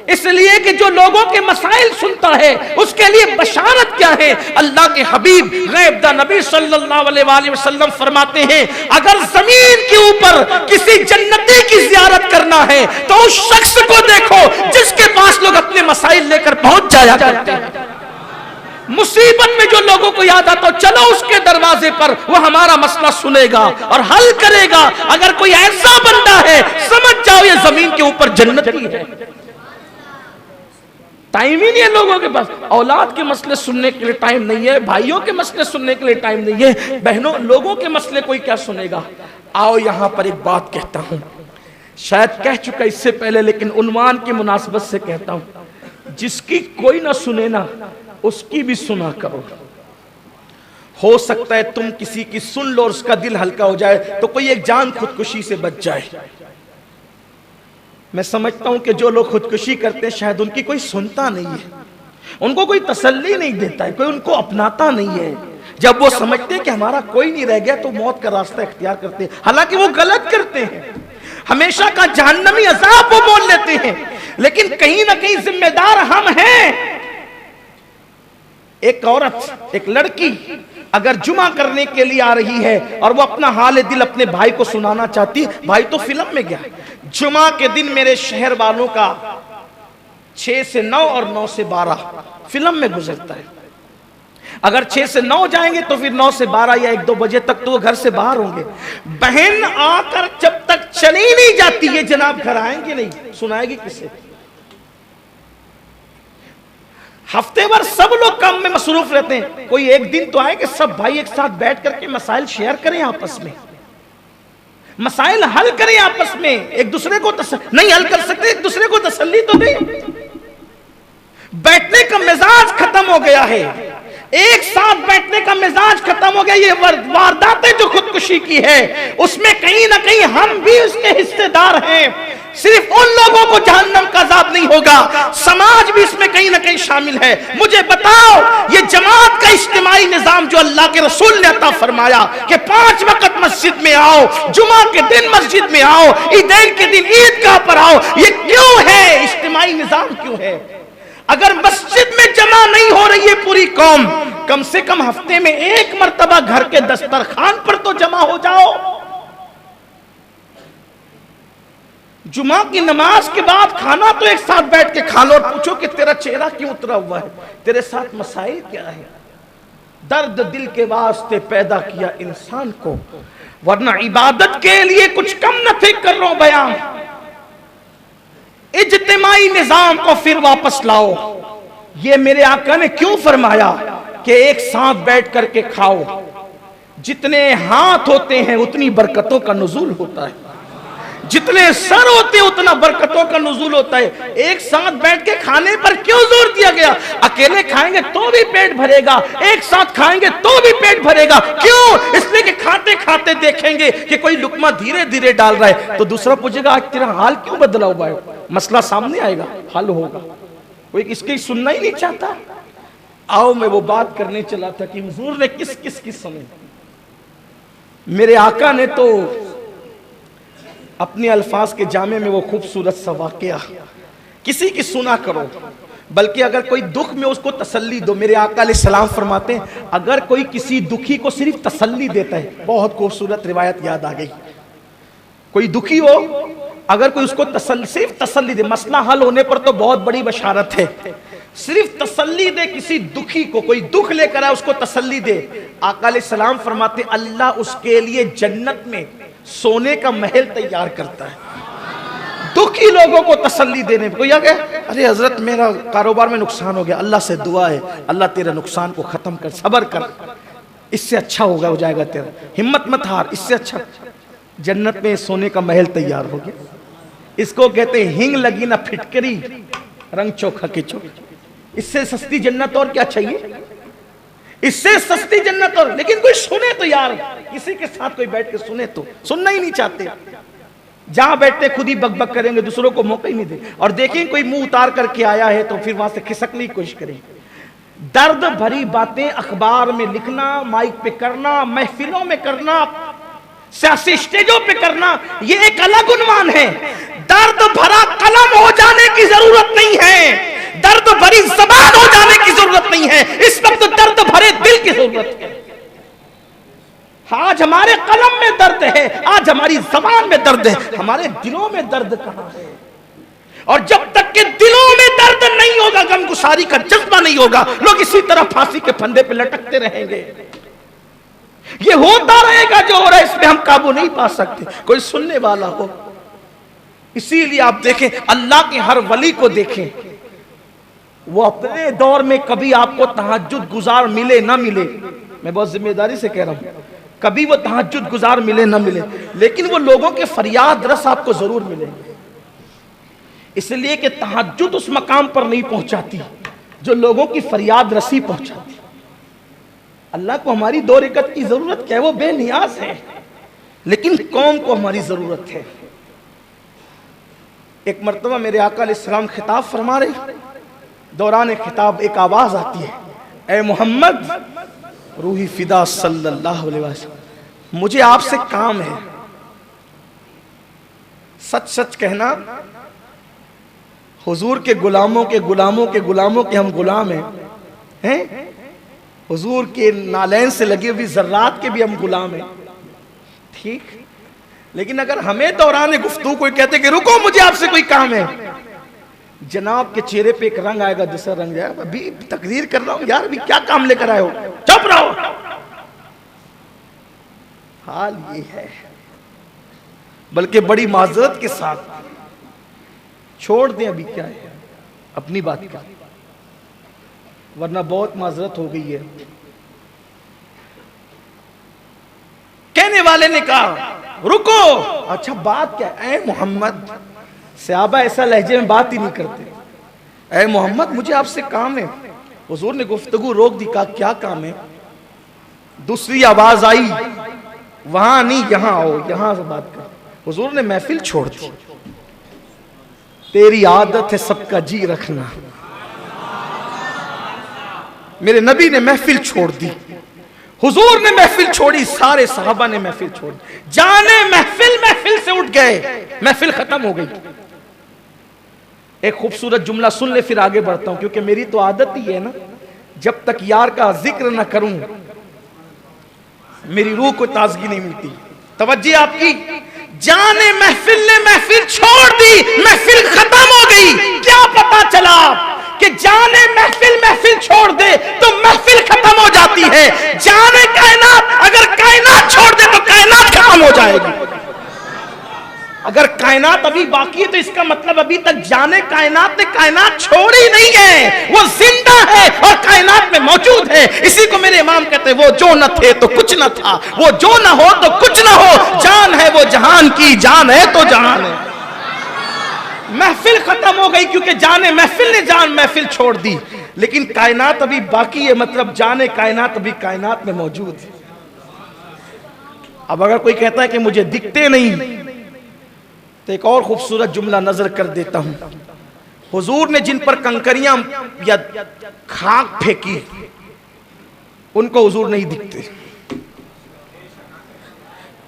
इसलिए कि जो लोगों के मसाइल सुनता है उसके लिए बशारत क्या है? अल्लाह के हबीब गैब दा नबी सल्लल्लाहु अलैहि वसल्लम फरमाते हैं, अगर जमीन के ऊपर किसी जन्नती की जियारत करना है तो उस शख्स को देखो जिसके पास लोग अपने मसाइल लेकर पहुंच जाया करते हैं। मुसीबत में जो लोगों को याद आता, चलो उसके दरवाजे पर, वो हमारा मसला सुनेगा और हल करेगा। अगर कोई ऐसा बंदा है, समझ जाओ ये जमीन के ऊपर जन्नती है। टाइम ही नहीं है लोगों के पास, औलाद के मसले सुनने के लिए टाइम नहीं है, भाइयों के मसले सुनने के लिए टाइम नहीं है, बहनों लोगों के मसले कोई क्या सुनेगा। आओ यहां पर एक बात कहता हूं, शायद कह चुका इससे पहले, लेकिन उन्वान की मुनासबत से कहता हूं, जिसकी कोई ना सुने ना, उसकी भी सुना करो। हो सकता है तुम किसी की सुन लो और उसका दिल हल्का हो जाए, तो कोई एक जान खुदकुशी से बच जाए। मैं समझता हूं कि जो लोग खुदकुशी करते हैं शायद उनकी कोई सुनता नहीं है, उनको कोई तसल्ली नहीं देता है, कोई उनको अपनाता नहीं है। जब वो समझते हैं कि हमारा कोई नहीं रह गया तो मौत का रास्ता इख्तियार करते हैं, हालांकि वो गलत करते हैं। हमेशा का जहन्नमी अजाब वो बोल लेते हैं, लेकिन कहीं ना कहीं जिम्मेदार हम हैं। एक औरत, एक लड़की अगर जुमा करने के लिए आ रही है और वो अपना हाल दिल अपने भाई को सुनाना चाहती है, भाई तो फिल्म में गया, जुमा के दिन मेरे शहर वालों का 6 से 9 और 9 से 12 फिल्म में गुजरता है। अगर 6 से 9 जाएंगे तो फिर 9 से 12 या 1-2 बजे तक तो वो घर से बाहर होंगे। बहन आकर जब तक चली नहीं जाती है, जनाब घर आएंगे नहीं, सुनाएगी किसे? हफ्ते भर सब लोग काम में मसरूफ रहते हैं, कोई एक दिन तो आए कि सब भाई एक साथ बैठ करके मसाइल शेयर करें, आपस में मसाइल हल करें, आपस में एक दूसरे को नहीं हल कर सकते, एक दूसरे को तसल्ली तो दें। बैठने का मिजाज खत्म हो गया है, एक साथ बैठने का मिजाज खत्म हो गया। ये वारदातें जो खुदकुशी की है उसमें कहीं ना कहीं हम भी उसके हिस्सेदार हैं। सिर्फ उन लोगों को जहन्नम का अज़ाब नहीं होगा, समाज भी इसमें कहीं ना कहीं शामिल है। मुझे बताओ, ये जमात का इज्तिमाई निजाम जो अल्लाह के रसूल ने अता फरमाया कि 5 वक्त मस्जिद में आओ, जुमा के दिन मस्जिद में आओ, ईदैन के दिन ईदगाह पर आओ, ये क्यों है? इज्तिमाई निजाम क्यों है? अगर मस्जिद में जमा नहीं हो रही है पूरी कौम, कम से कम हफ्ते में एक मर्तबा घर के दस्तरखान पर तो जमा हो जाओ। जुमा की नमाज के बाद खाना तो एक साथ बैठ के खा लो और पूछो कि तेरा चेहरा क्यों उतरा हुआ है, तेरे साथ मसाइल क्या है। दर्द दिल के वास्ते पैदा किया इंसान को, वरना इबादत के लिए कुछ कम न थे कर रहा हूं बयान। इज्तिमाई निजाम को फिर वापस लाओ। ये मेरे आका ने क्यों फरमाया कि एक साथ बैठ करके खाओ। जितने हाथ होते हैं उतनी बरकतों का नुज़ूल होता है, जितने सर होते हैं उतना बरकतों का नुज़ूल होता है। एक साथ बैठ के खाने पर क्यों जोर दिया गया? अकेले खाएंगे तो भी पेट भरेगा, एक साथ खाएंगे तो भी पेट भरेगा। क्यों? इसलिए कि खाते खाते देखेंगे कि कोई लुकमा धीरे धीरे डाल रहा है तो दूसरा पूछेगा आज तेरा हाल क्यों बदला हुआ है। मसला सामने आएगा, हल होगा। कोई इसकी सुनना ही नहीं चाहता। आओ मैं वो बात करने चला था कि हुजूर ने किस किस की सुनी। मेरे आका ने तो अपने अल्फाज के जामे में वो खूबसूरत सा वाकया, किसी की सुना करो, बल्कि अगर कोई दुख में उसको तसल्ली दो। मेरे आका अलैहिस्सलाम फरमाते हैं अगर कोई किसी दुखी को सिर्फ तसल्ली देता है, बहुत खूबसूरत रिवायत याद आ गई। कोई दुखी हो, अगर कोई उसको सिर्फ तसल्ली दे, मसला हल होने पर तो बहुत बड़ी बशारत है। सिर्फ तसल्ली दे किसी दुखी को, कोई दुख लेकर आए उसको तसल्ली दे। आका अलैहिस्सलाम फरमाते अल्लाह उसके लिए जन्नत में सोने का महल तैयार करता है। दुखी लोगों को तसल्ली देने। कोई आ गया, अरे हजरत मेरा कारोबार में नुकसान हो गया, अल्लाह से दुआ है अल्लाह तेरे नुकसान को खत्म कर, सब्र कर, इससे अच्छा होगा, हो जाएगा तेरा, हिम्मत मत हार, इससे अच्छा जन्नत में सोने का महल तैयार हो गया। इसको कहते हैं हिंग लगी ना फिटकरी, रंग चोखा के चो। इससे सस्ती जन्नत और क्या चाहिए? इससे सस्ती जन्नत और। लेकिन कोई सुने तो यार, किसी के साथ कोई बैठ के सुने तो, सुनना ही नहीं चाहते। जहां बैठते खुद ही बकबक करेंगे, दूसरों को मौका ही नहीं दे। और देखें कोई मुंह उतार करके आया है तो फिर वहां से खिसकने की कोशिश करें। दर्द भरी बातें अखबार में लिखना, माइक पे करना, महफिलों में करना, सियासी स्टेजों पे करना, ये एक अलग उन्वान है। दर्द भरा कलम हो जाने की जरूरत नहीं है, दर्द भरी ज़बान हो जाने की जरूरत नहीं है। इस वक्त दर्द भरे दिल की जरूरत है। आज हमारे कलम में दर्द है, आज हमारी ज़बान में दर्द है, हमारे दिलों में दर्द कहां है? और जब तक के दिलों में दर्द नहीं होगा, गमगुसारी का जज्बा नहीं होगा, लोग इसी तरह फांसी के फंदे पे लटकते रहेंगे। ये होता रहेगा जो हो रहा है, इसमें हम काबू नहीं पा सकते। कोई सुनने वाला हो। इसीलिए आप देखें, अल्लाह के हर वली को देखें, वो अपने दौर में कभी आपको तहज्जुद गुजार मिले ना मिले, मैं बहुत जिम्मेदारी से कह रहा हूं, कभी वो तहज्जुद गुजार मिले ना मिले, लेकिन वो लोगों के फरियाद रस आपको जरूर मिलेंगे। इसलिए कि तहज्जुद उस मकाम पर नहीं पहुंचाती जो लोगों की फरियाद रसी पहुंचाती। अल्लाह को हमारी 2 रकअत की जरूरत क्या है? वो बेनियाज है, लेकिन कौम को हमारी जरूरत है। एक मर्तबा मेरे आका अलैहिस्सलाम खिताब फरमा रहे, दौरान खिताब एक आवाज आती है, ए मोहम्मद रूही फिदा सल्लल्लाहु अलैहि वसल्लम, मुझे आपसे काम है। सच सच कहना, हुजूर के गुलामों के गुलामों के गुलामों के हम गुलाम हैं? हुजूर के नालैन से लगी हुई जर्रात के भी हम गुलाम हैं, ठीक। लेकिन अगर हमें दौरान गुफ्तगू कोई कहते कि रुको मुझे आपसे कोई काम है, जनाब के चेहरे पे एक रंग आएगा, दूसरा रंग जाएगा। अभी तकरीर कर रहा हूं यार, अभी क्या काम लेकर आए हो, चुप रहो। हाल ये है। बल्कि बड़ी माजरत के साथ छोड़ दें, अभी क्या है अपनी बात का, वरना बहुत माजरत हो गई है। कहने वाले ने कहा रुको, अच्छा बात क्या है? ऐ मोहम्मद, सहाबा ऐसा लहजे में बात ही नहीं करते। ऐ मोहम्मद मुझे आपसे काम है। हुजूर ने गुफ्तगू रोक दी, कहा क्या काम है? दूसरी आवाज आई, वहां नहीं यहां आओ, यहां से बात कर। हुजूर ने महफिल छोड़ दी। तेरी आदत है सबका जी रखना। मेरे नबी ने महफिल छोड़ दी, हुजूर ने महफिल छोड़ी, सारे सहाबा ने महफिल छोड़ दी। जाने महफिल से उठ गए, महफिल खत्म हो गई। एक खूबसूरत जुमला सुन ले, फिर आगे बढ़ता हूं, क्योंकि मेरी तो आदत ही है ना, जब तक यार का जिक्र ना करूं मेरी रूह को ताजगी नहीं मिलती। तवज्जो आपकी। जाने महफिल ने महफिल छोड़ दी, महफिल खत्म हो गई। क्या पता चला कि जाने महफिल छोड़ दे तो महफिल खत्म हो जाती है। जाने कायनात, अगर कायनात छोड़ दे तो कायनात खत्म हो जाएगी। अगर कायनात अभी बाकी है तो इसका मतलब अभी तक जाने कायनात ने कायनात छोड़ी नहीं है, वो जिंदा है और कायनात में मौजूद है। इसी को मेरे इमाम कहते हैं, वो जो न थे तो कुछ न था, वो जो न हो तो कुछ न हो, जान है वो जहान की, जान है तो जहान है। महफिल खत्म हो गई क्योंकि जाने महफिल ने जान महफिल छोड़ दी, लेकिन कायनात अभी बाकी है, मतलब जाने कायनात अभी कायनात में मौजूद है। अब अगर कोई कहता है कि मुझे दिखते नहीं, तो एक और खूबसूरत जुमला नजर कर देता हूं। हुजूर ने जिन पर कंकरियां या खाक फेंकी, उनको हुजूर नहीं दिखते।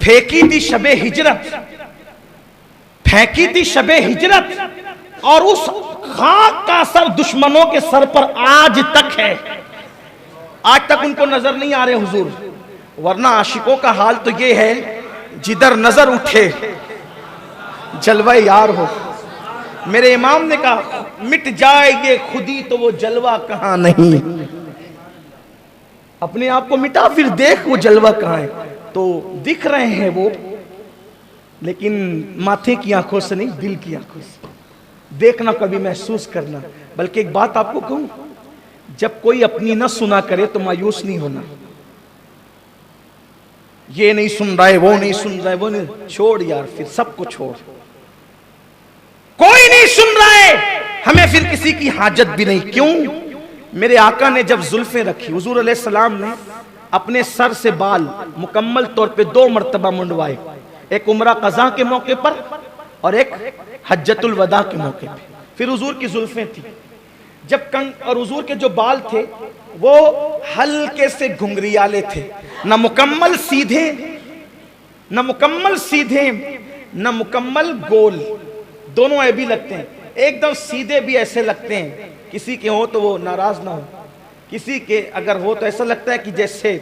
फेंकी थी शबे हिजरत, फेंकी थी शबे हिजरत, और उस खाक का असर दुश्मनों के सर पर आज तक है। आज तक उनको नजर नहीं आ रहे हुजूर, वरना आशिकों का हाल तो ये है, जिधर नजर उठे जलवा यार हो। मेरे इमाम ने कहा मिट जाएंगे खुदी तो वो जलवा कहां नहीं। अपने आप को मिटा, फिर देख वो जलवा कहां है। तो दिख रहे हैं वो, लेकिन माथे की आंखों से नहीं, दिल की आंखों से देखना, कभी महसूस करना। बल्कि एक बात आपको कहूं, जब कोई अपनी न सुना करे तो मायूस नहीं होना। ये नहीं सुन रहा है, वो नहीं सुन रहा है, वो नहीं, छोड़ यार, फिर सबको छोड़। कोई नहीं सुन रहा है, हमें फिर किसी की हाजत भी नहीं। क्यों? मेरे आका ने जब जुल्फें रखी, हुजूर अलैहि सलाम ने अपने सर से बाल मुकम्मल तौर पे 2 मरतबा मुंडवाए, एक उम्रा कज़ा के मौके पर और एक हज्जतुल वदा के मौके पे। फिर हुजूर की जुल्फें थी, जब और हुजूर के जो बाल थे वो हल्के से घुंघरियाले थे, न मुकम्मल सीधे, न मुकम्मल सीधे, न मुकम्मल गोल, दोनों ऐबी लगते हैं। एकदम सीधे भी ऐसे लगते हैं, किसी के हो तो वो नाराज ना हो, किसी के अगर हो तो ऐसा लगता है कि जैसे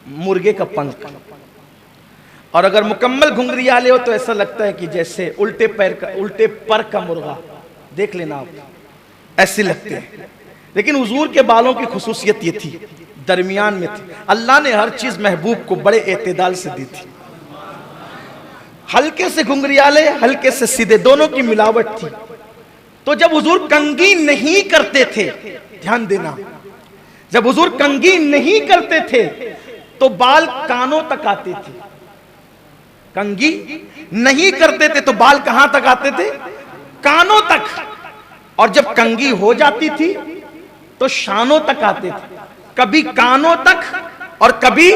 मुर्गे का पंख, और अगर मुकम्मल घुंघरियाले हो तो ऐसा लगता है कि जैसे उल्टे पर का मुर्गा। देख लेना आप, ऐसे लगते हैं। लेकिन हुजूर के बालों की खुसूसियत ये थी, दरमियान में थी। अल्लाह ने हर चीज महबूब को बड़े एतदाल से दी थी। हल्के से घुंघरियाले, हल्के से सीधे, दोनों की मिलावट थी। तो जब हुजूर कंघी नहीं करते थे, ध्यान देना, जब हुजूर कंघी नहीं करते थे तो बाल कानों तक आते थे। कंघी नहीं करते थे तो बाल कहां तक आते थे? कानों तक। और जब कंघी हो जाती थी तो शानों तक आते थे, कभी कानों तक और कभी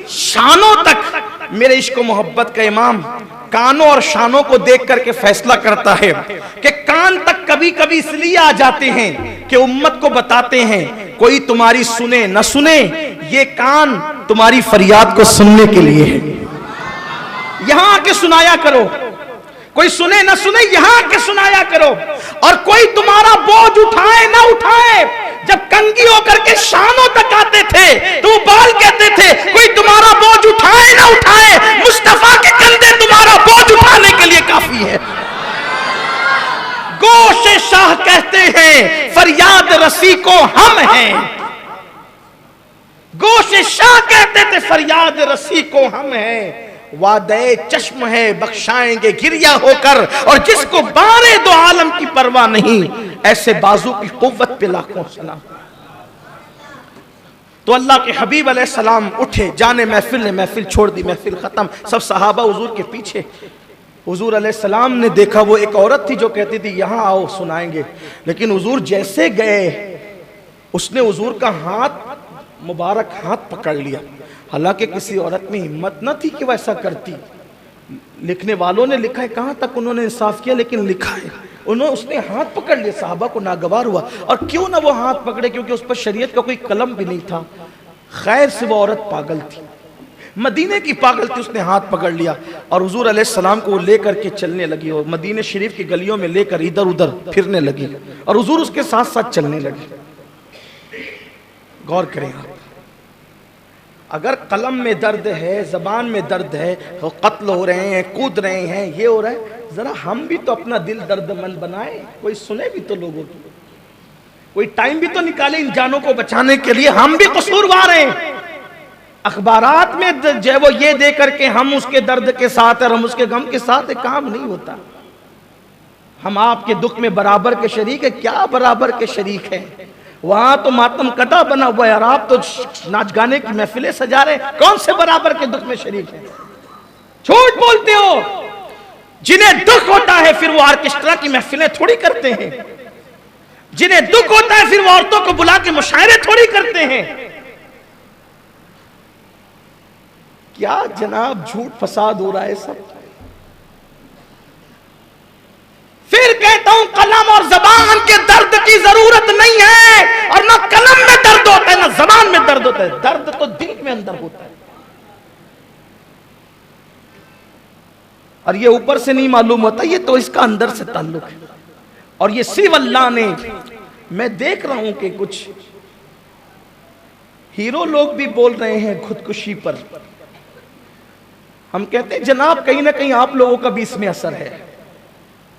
शानों तक। मेरे इश्क मोहब्बत का इमाम कानों और शानों को देख करके फैसला करता है कि कान तक कभी कभी इसलिए आ जाते हैं कि उम्मत को बताते हैं कोई तुम्हारी सुने न सुने, ये कान तुम्हारी फरियाद को सुनने के लिए है। यहां आके सुनाया करो, कोई सुने न सुने, यहां आके सुनाया करो। और कोई तुम्हारा बोझ उठाए ना उठाए, जब कंगी होकर के शानों तक आते थे तो बाल कहते थे कोई तुम्हारा बोझ उठाए ना उठाए, मुस्तफा के कंधे तुम्हारा बोझ उठाने के लिए काफी है। गोशे शाह कहते हैं फरियाद रसी को हम हैं। गोशे शाह कहते थे फरियाद रसी को हम हैं। वादे चश्म है बख्शाएंगे गिरिया होकर, और जिसको बारे दो आलम की परवाह नहीं, ऐसे बाजू की कुव्वत पे लाखों सलाम। तो अल्लाह के हबीब अलैहिस्सलाम उठे, जाने महफिल ने महफिल छोड़ दी, महफिल खत्म, सब सहाबा हुजूर के पीछे। हुजूर अलैहिस्सलाम ने देखा वो एक औरत थी जो कहती थी यहां आओ सुनाएंगे, लेकिन हुजूर जैसे गए उसने हुजूर का हाथ, मुबारक हाथ पकड़ लिया। हालांकि किसी औरत में हिम्मत न थी कि वह ऐसा करती। लिखने वालों ने लिखा है, कहां तक उन्होंने इंसाफ किया, लेकिन लिखा है उसने हाथ पकड़ लिया। साहबा को नागवार हुआ, और क्यों ना वो हाथ पकड़े, क्योंकि उस पर शरीयत का कोई कलम भी नहीं था। खैर से वो औरत पागल थी, मदीने की पागल थी, उसने हाथ पकड़ लिया और हुजूर अलैहिस्सलाम को लेकर के चलने लगी, और मदीने शरीफ की गलियों में लेकर इधर उधर फिरने लगी, और हुजूर उसके साथ साथ चलने लगे। गौर करें आप, अगर कलम में दर्द है, जबान में दर्द है, तो कत्ल हो रहे हैं, कूद रहे हैं, ये हो रहा है, जरा हम भी तो अपना दिल दर्दमंद बनाए, कोई सुने भी तो लोगों की, कोई टाइम भी तो निकाले इन जानों को बचाने के लिए। हम भी कसूरवार हैं। अखबारात में जो वो ये दे करके हम उसके दर्द के साथ और हम उसके गम के साथ, काम नहीं होता। हम आपके दुख में बराबर के शरीक है, क्या बराबर के शरीक है? वहां तो मातम कटा बना हुआ है और आप तो नाच गाने की महफिलें सजा रहे, कौन से बराबर के दुख में शरीक है? झूठ बोलते हो। जिन्हें दुख होता है फिर वो ऑर्केस्ट्रा की महफिलें थोड़ी करते हैं, जिन्हें दुख होता है फिर वो औरतों को बुला के मुशायरे थोड़ी करते हैं। क्या जनाब झूठ फसाद हो रहा है सब। फिर कहता हूं कलम और जबान के दर्द की जरूरत नहीं है, और ना कलम में दर्द होता है ना जबान में दर्द होता है। दर्द तो दिल में अंदर होता है, और ये ऊपर से नहीं मालूम होता, ये तो इसका अंदर से ताल्लुक है। और ये सिर्फ अल्लाह ने, मैं देख रहा हूं कि कुछ हीरो लोग भी बोल रहे हैं खुदकुशी पर। हम कहते हैं जनाब कहीं ना कहीं आप लोगों का भी इसमें असर है।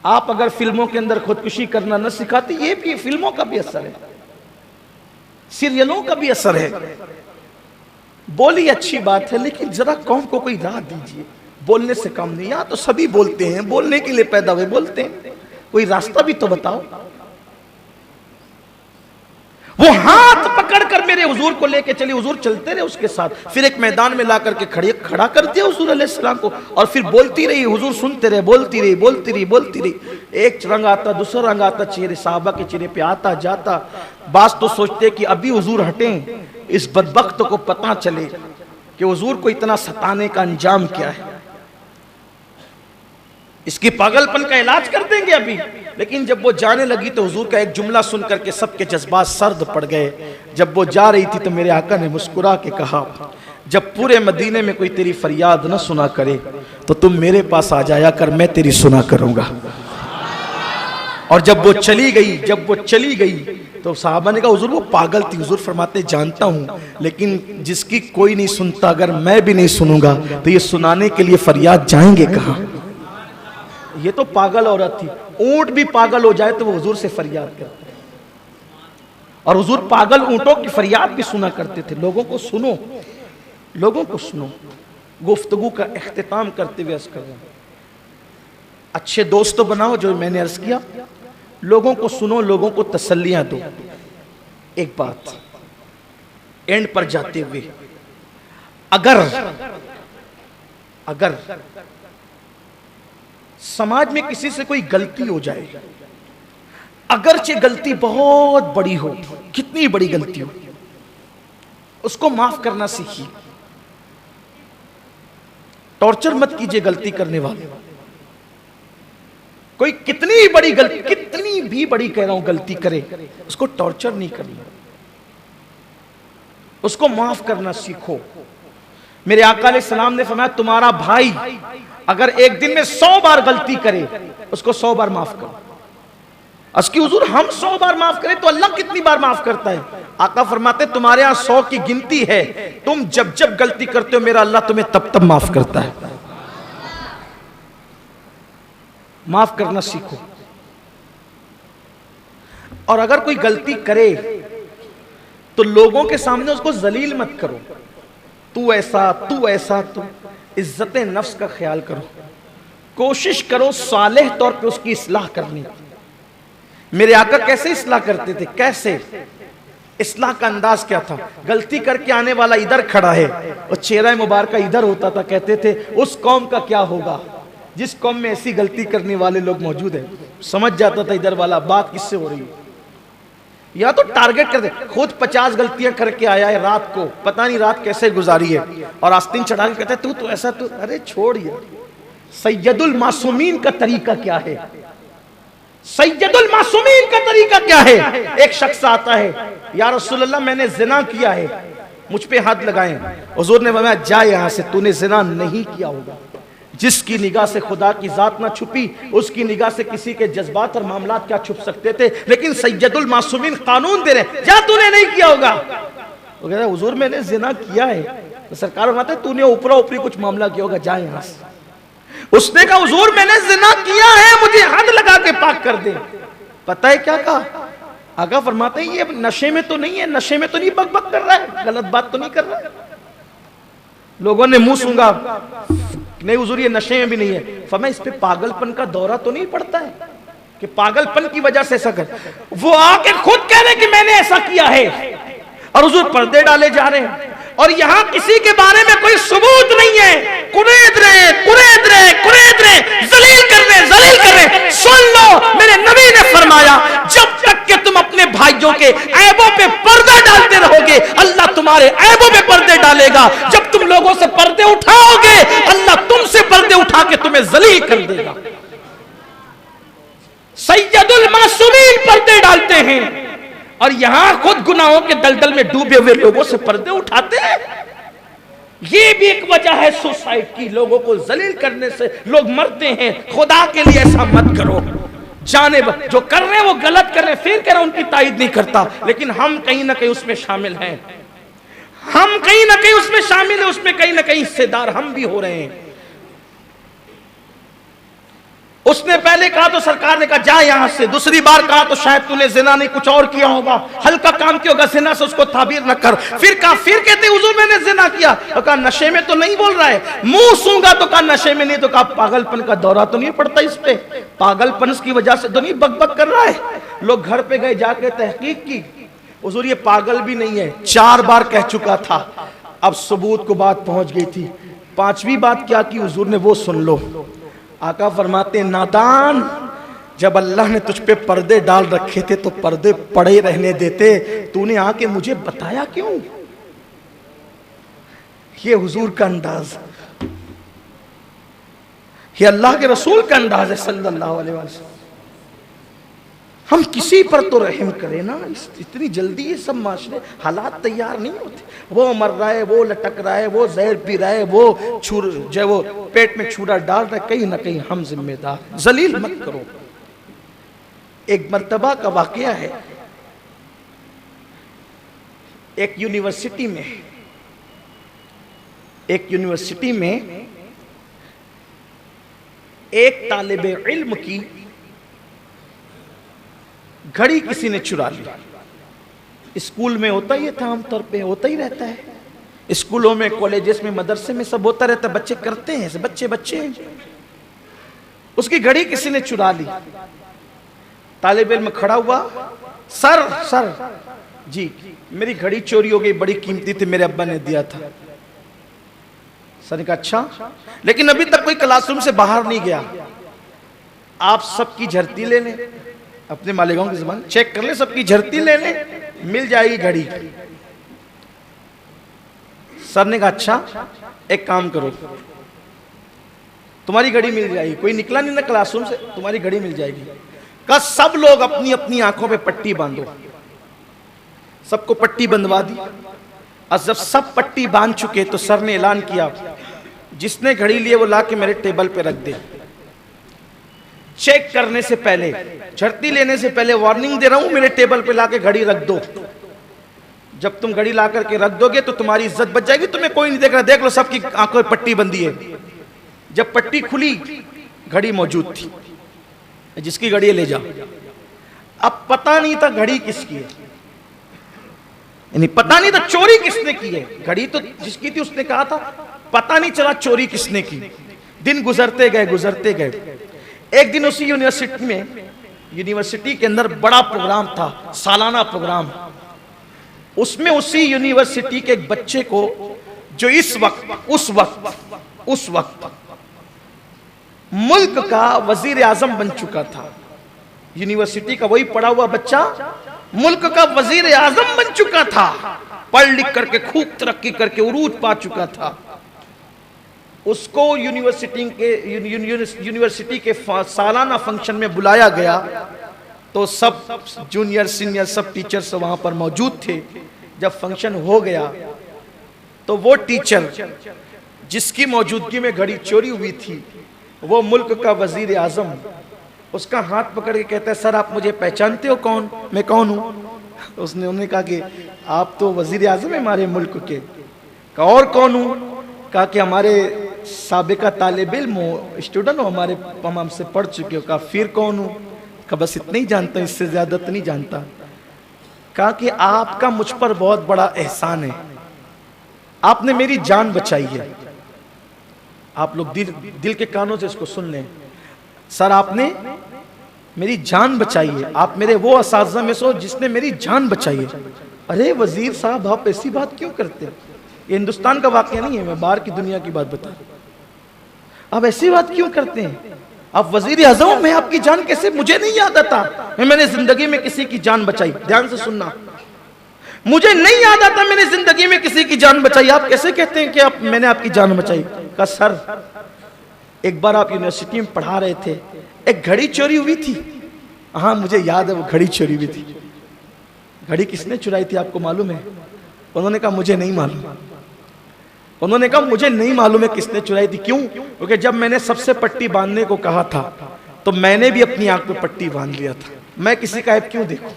आप अगर फिल्मों के अंदर खुदकुशी करना न सिखाते, ये भी फिल्मों का भी असर है, सीरियलों का भी असर है। बोली अच्छी बात है, लेकिन जरा कौम को कोई राह दीजिए। बोलने से काम नहीं, यहाँ तो सभी बोलते हैं, बोलने के लिए पैदा हुए बोलते हैं, कोई रास्ता भी तो बताओ। वो हाथ पकड़कर मेरे हुजूर को लेके चले, हुजूर चलते रहे उसके साथ, फिर एक मैदान में ला करके खड़ा कर दिया हुजूर अलैहिस्सलाम को, और फिर बोलती रही, हुजूर सुनते रहे, बोलती रही बोलती रही बोलती रही। एक रंग आता, दूसरा रंग आता, चेहरे साहबा के चेहरे पे आता जाता। बास तो सोचते कि अभी हुजूर हटें, इस बदबख्त को पता चले कि हुजूर को इतना सताने का अंजाम क्या है, इसकी पागलपन का इलाज कर देंगे अभी। लेकिन जब वो जाने लगी तो हुजूर का एक जुमला सुन करके सबके जज्बात सर्द पड़ गए। जब वो जा रही थी तो मेरे आका ने मुस्कुरा के कहा, जब पूरे मदीने में कोई तेरी फरियाद न सुना करे तो तुम मेरे पास आ जाया कर, मैं तेरी सुना करूंगा। और जब वो चली गई तो साहबा ने कहा हुजूर वो पागल थी। हुजूर फरमाते जानता हूं, लेकिन जिसकी कोई नहीं सुनता, अगर मैं भी नहीं सुनूंगा तो ये सुनाने के लिए फरियाद जाएंगे कहां? ये तो पागल औरत थी। ऊंट भी पागल हो जाए तो वो हुजूर से फरियाद करते, और हुजूर पागल ऊंटों की फरियाद भी सुना करते थे। लोगों को सुनो, लोगों को सुनो। गुफ्तगू का इख्तिताम करते हुए अर्ज कर रहा हूं, अच्छे दोस्त तो बनाओ, जो मैंने अर्ज किया, लोगों को सुनो, लोगों को तसल्लियां दो। एक बात एंड पर जाते हुए, अगर समाज में किसी से कोई गलती हो जाए, अगरचे गलती बहुत बड़ी हो, कितनी बड़ी गलती हो, उसको माफ करना सीखिए। टॉर्चर मत कीजिए गलती करने वाले। कोई कितनी भी बड़ी कह रहा हूं गलती करे, उसको टॉर्चर नहीं करना। उसको माफ करना सीखो। मेरे आका अलैहिस्सलाम ने फरमाया तुम्हारा भाई अगर एक दिन में 100 बार गलती करे उसको 100 बार माफ करो। अस्की हुजूर हम 100 बार माफ करें तो अल्लाह कितनी बार माफ करता है? आका फरमाते तुम्हारे यहां 100 की गिनती है, तुम जब जब गलती करते हो मेरा अल्लाह तुम्हें तब तब माफ करता है। माफ करना सीखो। और अगर कोई गलती करे तो लोगों के सामने उसको जलील मत करो, तू ऐसा तू ऐसा, तू इज्जत नफ्स का ख्याल करो। कोशिश करो सालेह तौर पे उसकी इस्लाह करनी। मेरे आका कैसे इस्लाह करते थे? कैसे इस्लाह का अंदाज क्या था? गलती करके आने वाला इधर खड़ा है और चेहरा मुबारक इधर होता था, कहते थे उस कौम का क्या होगा जिस कौम में ऐसी गलती करने वाले लोग मौजूद हैं। समझ जाता था इधर वाला बात किससे हो रही है, या तो टारगेट कर दे। खुद 50 गलतियां करके आया है, रात को पता नहीं रात कैसे गुजारी है, और आस्तीन चढ़ा के कहते तू तो ऐसा, तू अरे छोड़ यार। सैयदुल मासूमीन का तरीका क्या है? सैयदुल मासूमीन का तरीका क्या है? एक शख्स आता है, या रसूलल्लाह मैंने जिना किया है, मुझ पे हाथ लगाएं। हुजूर ने फरमाया जा यहां से, तूने जिना नहीं किया होगा। जिसकी निगाह से खुदा की जात ना छुपी उसकी निगाह से किसी के जज्बात और मामलात क्या छुप सकते थे। लेकिन सैयदुल मासूमीन कानून दे रहे, जा तूने नहीं किया होगा। वो कहता है हुजूर मैंने जिना किया है। तो सरकार फरमाते तूने ऊपरा ऊपरी कुछ मामला किया होगा, जा यहां से। उसने कहा हुजूर मैंने जिना किया है, मुझे हद लगा के पाक कर दे। पता है क्या कहा? आगा फरमाते हैं ये नशे में तो नहीं है, नशे में तो नहीं बकबक कर रहा है, गलत बात तो नहीं कर रहा है। लोगों ने मुंह सूंघा, नहीं हुजूर ये नशे में भी नहीं है। फरमाया इस पे पागलपन का दौरा तो नहीं पड़ता है कि पागलपन की वजह से ऐसा कर। वो आके खुद कह रहे कि मैंने ऐसा किया है, और हुजूर पर्दे डाले जा रहे हैं, और यहां किसी के बारे में कोई सबूत नहीं है। कुरेद रहे, जलील कर रहे। सुन लो मेरे नबी ने फरमाया जब तक कि तुम अपने भाइयों के ऐबों पे पर्दा डालते रहोगे अल्लाह तुम्हारे ऐबों पे पर्दे डालेगा। जब तुम लोगों से पर्दे उठाओगे अल्लाह तुमसे पर्दे उठा के तुम्हें जलील कर देगा। सैयदुल मासूमीन पर्दे डालते हैं, और यहां खुद गुनाहों के दलदल में डूबे हुए लोगों से पर्दे उठाते हैं। ये भी एक वजह है सुसाइड की, लोगों को जलील करने से लोग मरते हैं। खुदा के लिए ऐसा मत करो। जाने जो कर रहे हैं वो गलत कर रहे हैं, फिर कह रहा उनकी तायद नहीं करता, लेकिन हम कहीं ना कहीं उसमें शामिल हैं, हम कहीं ना कहीं उसमें शामिल हैं, उसमें कहीं ना कहीं हिस्सेदार हम भी हो रहे हैं। उसने पहले कहा तो सरकार ने कहा जा यहां से, दूसरी बार कहा तो शायद तूने जिना नहीं कुछ और किया होगा, हल्का काम किया होगा, जिना से उसको ताबीर न कर। फिर कहा, फिर कहते हुजूर मैंने जिना किया, तो कहा नशे में तो नहीं बोल रहा है, मुंह सूंघा तो कहा नशे में नहीं, तो कहा पागलपन का दौरा तो नहीं पड़ता इस पे, पागलपन की वजह से तो नहीं बकबक कर रहा है। लोग घर पे गए जाके तहकीक की, हुजूर ये पागल भी नहीं है, 4 बार कह चुका था। अब सबूत को बात पहुंच गई थी, 5वीं बात क्या की हुजूर ने वो सुन लो। आका फरमाते नादान, जब अल्लाह ने तुझ पे पर्दे डाल रखे थे तो पर्दे पड़े रहने देते, तूने आके मुझे बताया क्यों? ये हुजूर का अंदाज, ये अल्लाह के रसूल का अंदाज है सल्लल्लाहु अलैहि वसल्लम। हम किसी पर तो रहम करें ना, इतनी जल्दी ये सब माशरे हालात तैयार नहीं होते। वो मर रहा है, वो लटक रहा है, वो जहर पी रहा है, वो जो वो पेट में छुरा डाल रहा है, कहीं ना कहीं हम जिम्मेदार। जलील मत करो। एक मर्तबा का वाकया है, एक यूनिवर्सिटी में एक तालिबे इल्म की घड़ी किसी ने चुरा ली। स्कूल में होता ही था, आमतौर पे होता ही रहता है, स्कूलों में, कॉलेजेस में, मदरसे में सब होता रहता है, बच्चे करते हैं, बच्चे हैं। उसकी घड़ी किसी ने चुरा ली। तालिब इल्म खड़ा हुआ, सर जी मेरी घड़ी चोरी हो गई, बड़ी कीमती थी, मेरे अब्बा ने दिया था। सर ने कहा अच्छा, लेकिन अभी तक कोई क्लासरूम से बाहर नहीं गया, आप सबकी झरती ले लें, अपने मालिकों की ज़बान चेक कर ले, सबकी झरती ले ले, मिल जाएगी घड़ी। सर ने कहा अच्छा एक काम करो, तुम्हारी घड़ी मिल जाएगी, कोई निकला नहीं ना क्लासरूम से, तुम्हारी घड़ी मिल जाएगी। कहा सब लोग अपनी अपनी आंखों पे पट्टी बांधो। सबको पट्टी बंधवा दी। और जब सब पट्टी बांध चुके तो सर ने ऐलान किया, जिसने घड़ी लिए वो ला के मेरे टेबल पे रख दे। चेक करने से पहले, झड़ती लेने से पहले वार्निंग दे रहा हूं, मेरे टेबल पे ला के घड़ी रख दो। जब तुम घड़ी ला करके रख दोगे तो तुम्हारी इज्जत बच जाएगी, तुम्हें कोई नहीं देख रहा। देख लो सबकी आंखों में पट्टी बंधी है। जब पट्टी खुली घड़ी मौजूद थी, जिसकी घड़ी ले जाओ। अब पता नहीं था घड़ी किसकी है, यानी पता नहीं था चोरी किसने की है। घड़ी तो जिसकी थी उसने कहा था, पता नहीं चला चोरी किसने की। दिन गुजरते गए गुजरते गए। एक दिन उसी यूनिवर्सिटी के अंदर बड़ा प्रोग्राम था, सालाना प्रोग्राम। उसमें उसी यूनिवर्सिटी के एक बच्चे को, जो उस वक्त मुल्क का वजीर आजम बन चुका था, यूनिवर्सिटी का वही पढ़ा हुआ बच्चा मुल्क का वजीर आजम बन चुका था, पढ़ लिख करके खूब तरक्की करके उरूज पा चुका था। उसको यूनिवर्सिटी के सालाना फंक्शन में बुलाया गया तो सब जूनियर सीनियर सब टीचर्स वहां पर मौजूद थे। जब फंक्शन हो गया तो वो टीचर जिसकी मौजूदगी में घड़ी चोरी हुई थी, वो मुल्क का वजीर आजम, उसका हाथ पकड़ के कहता है, सर आप मुझे पहचानते हो? कौन? मैं कौन हूं? उन्होंने कहा कि आप तो वजीर आजम है हमारे मुल्क के। कहा और कौन हूं? कहा कि हमारे साबिका तालिब इल्म स्टूडेंट हो, हम हमसे पढ़ चुके हो। कहा फिर कौन हूं? कहा बस इतना ही जानता, इससे ज्यादा तो नहीं जानता। कहा कि आपका मुझ पर बहुत बड़ा एहसान है, आपने मेरी जान बचाई है। आप लोग दिल के कानों से इसको सुन लें। सर आपने मेरी जान बचाई है, आप मेरे वो असातिज़ा में से हो जिसने मेरी जान बचाई है। अरे वजीर साहब आप ऐसी बात क्यों करते हैं? ये हिंदुस्तान का वाकया नहीं है, मैं बाहर की दुनिया की बात बता रहा हूं। आप ऐसी बात क्यों करते हैं? आप वजीर आजम, मैं आपकी जान कैसे, मुझे नहीं याद आता मैंने जिंदगी में किसी की जान बचाई। ध्यान से सुनना, मुझे नहीं याद आता मैंने जिंदगी में किसी की जान बचाई। आप कैसे कहते हैं कि मैंने आपकी जान बचाई? कहा सर एक बार आप यूनिवर्सिटी में पढ़ा रहे थे, एक घड़ी चोरी हुई थी। हाँ मुझे याद है वो घड़ी चोरी हुई थी। घड़ी किसने चुराई थी आपको मालूम है? उन्होंने कहा मुझे नहीं मालूम। उन्होंने कहा मुझे नहीं मालूम है किसने चुराई थी। क्यों? क्योंकि जब मैंने सबसे पट्टी बांधने को कहा था तो मैंने भी अपनी आंख में पट्टी बांध लिया था। मैं किसी का ऐब क्यों देखूं?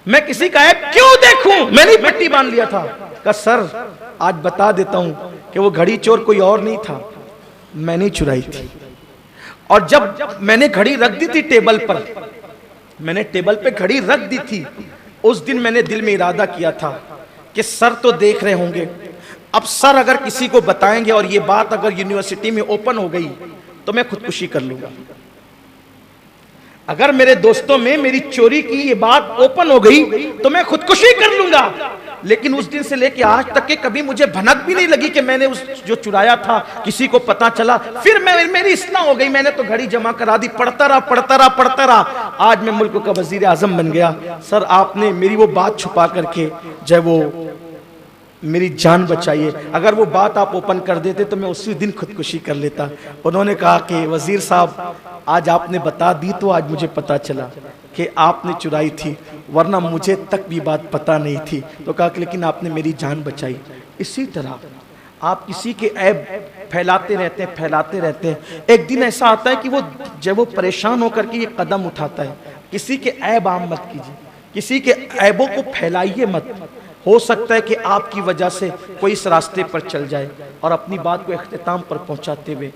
मैं किसी का ऐब क्यों देखूं? मैंने पट्टी बांध लिया था। कहा सर आज बता देता हूं कि वो घड़ी चोर कोई और नहीं था, मैंने चुराई थी। और जब मैंने घड़ी रख दी थी टेबल पर, मैंने टेबल पे घड़ी रख दी थी, उस दिन मैंने दिल में इरादा किया था कि सर तो देख रहे होंगे, अब सर अगर किसी को बताएंगे और ये बात अगर यूनिवर्सिटी में ओपन हो गई तो मैं खुदकुशी कर लूंगा। अगर मेरे दोस्तों में मेरी चोरी की ये बात ओपन हो गई तो मैं खुदकुशी कर लूंगा। लेकिन उस दिन से लेके आज तक के कभी मुझे भनक भी नहीं लगी कि मैंने उस जो चुराया था किसी को पता चला। फिर मेरी इस्लाह हो गई, मैंने तो घड़ी जमा करा दी, पढ़ता रहा। आज मैं मुल्क का वजीर आजम बन गया। सर आपने मेरी वो बात छुपा करके जब वो मेरी जान बचाई है, अगर वो बात आप ओपन कर देते तो मैं उसी दिन खुदकुशी कर लेता। उन्होंने कहा कि वजीर साहब आज आपने बता दी तो आज मुझे पता चला कि आपने चुराई थी, वरना मुझे तक भी बात पता नहीं थी। तो कहा कि लेकिन आपने मेरी जान बचाई। इसी तरह आप किसी के ऐब फैलाते रहते हैं। एक दिन ऐसा आता है कि वो जब वो परेशान होकर के ये कदम उठाता है, किसी के ऐब आम मत कीजिए, किसी के ऐबों को फैलाइए मत। हो सकता है कि आपकी वजह से कोई इस रास्ते पर चल जाए और अपनी बात को इख्तिताम पर पहुंचाते हुए,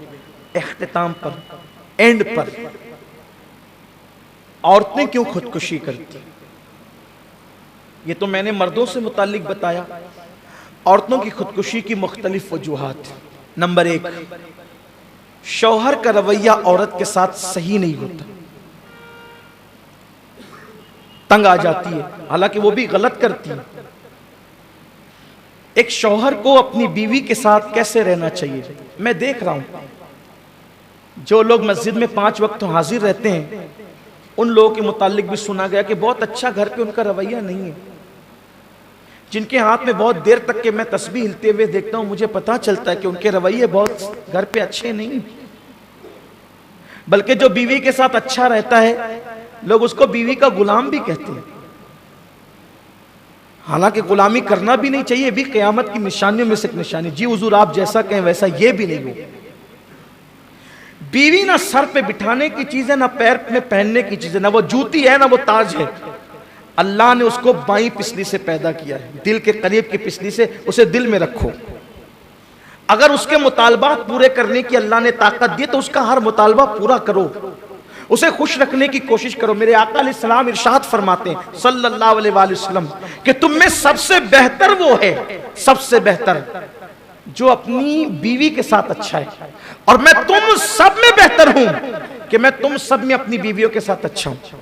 इख्तिताम पर, एंड पर औरतें क्यों खुदकुशी करती? ये तो मैंने मर्दों से मुताल्लिक बताया। औरतों की खुदकुशी की मुख्तलिफ वजूहात। नंबर 1, शौहर का रवैया औरत के साथ सही नहीं होता, तंग आ जाती है, हालांकि वो भी गलत करती है। एक शौहर को अपनी बीवी के साथ कैसे रहना चाहिए? मैं देख रहा हूं जो लोग मस्जिद में 5 वक्त हाजिर रहते हैं, उन लोगों के मुतालिक भी सुना गया कि बहुत अच्छा घर पे उनका रवैया नहीं है। जिनके हाथ में बहुत देर तक के मैं तस्बीह हिलते हुए देखता हूं, मुझे पता चलता है कि उनके रवैये बहुत घर पे अच्छे नहीं। बल्कि जो बीवी के साथ अच्छा रहता है, लोग उसको बीवी का गुलाम भी कहते हैं। हालांकि गुलामी करना भी नहीं चाहिए, भी क़यामत की निशानियों में से एक निशानी। जी हुजूर आप जैसा कहें वैसा, ये भी नहीं हो। बीवी ना सर पे बिठाने की चीज है, ना पैर में पहनने की चीज है, ना वो जूती है ना वो ताज है। अल्लाह ने उसको बाईं पिसली से पैदा किया है, दिल के करीब की पिसली से। उसे दिल में रखो। अगर उसके मुतालबात पूरे करने की अल्लाह ने ताकत दी तो उसका हर मुतालबा पूरा करो, उसे खुश रखने की कोशिश करो। मेरे आका अलैहिस्सलाम इरशाद फरमाते हैं सल्लल्लाहु अलैहि वसल्लम कि तुम में सबसे बेहतर वो है, सबसे बेहतर जो अपनी बीवी के साथ अच्छा है, और मैं तुम सब में बेहतर हूं कि मैं तुम सब में अपनी बीवियों के साथ अच्छा हूं।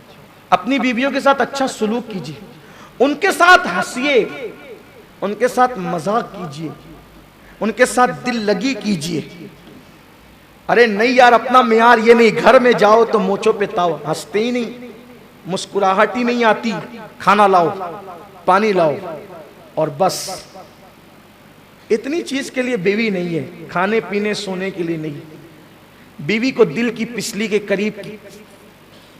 अपनी बीवियों के साथ अच्छा सलूक कीजिए, उनके साथ हंसिए, उनके साथ मजाक कीजिए, उनके साथ दिल लगी कीजिए। अरे नहीं यार, अपना मियार ये नहीं, घर में जाओ तो मोचो पे ताओ, हंसते ही नहीं, मुस्कुराहट ही नहीं आती। खाना लाओ, पानी लाओ, और बस इतनी चीज के लिए बीवी नहीं है, खाने पीने सोने के लिए नहीं। बीवी को दिल की पिसली के करीब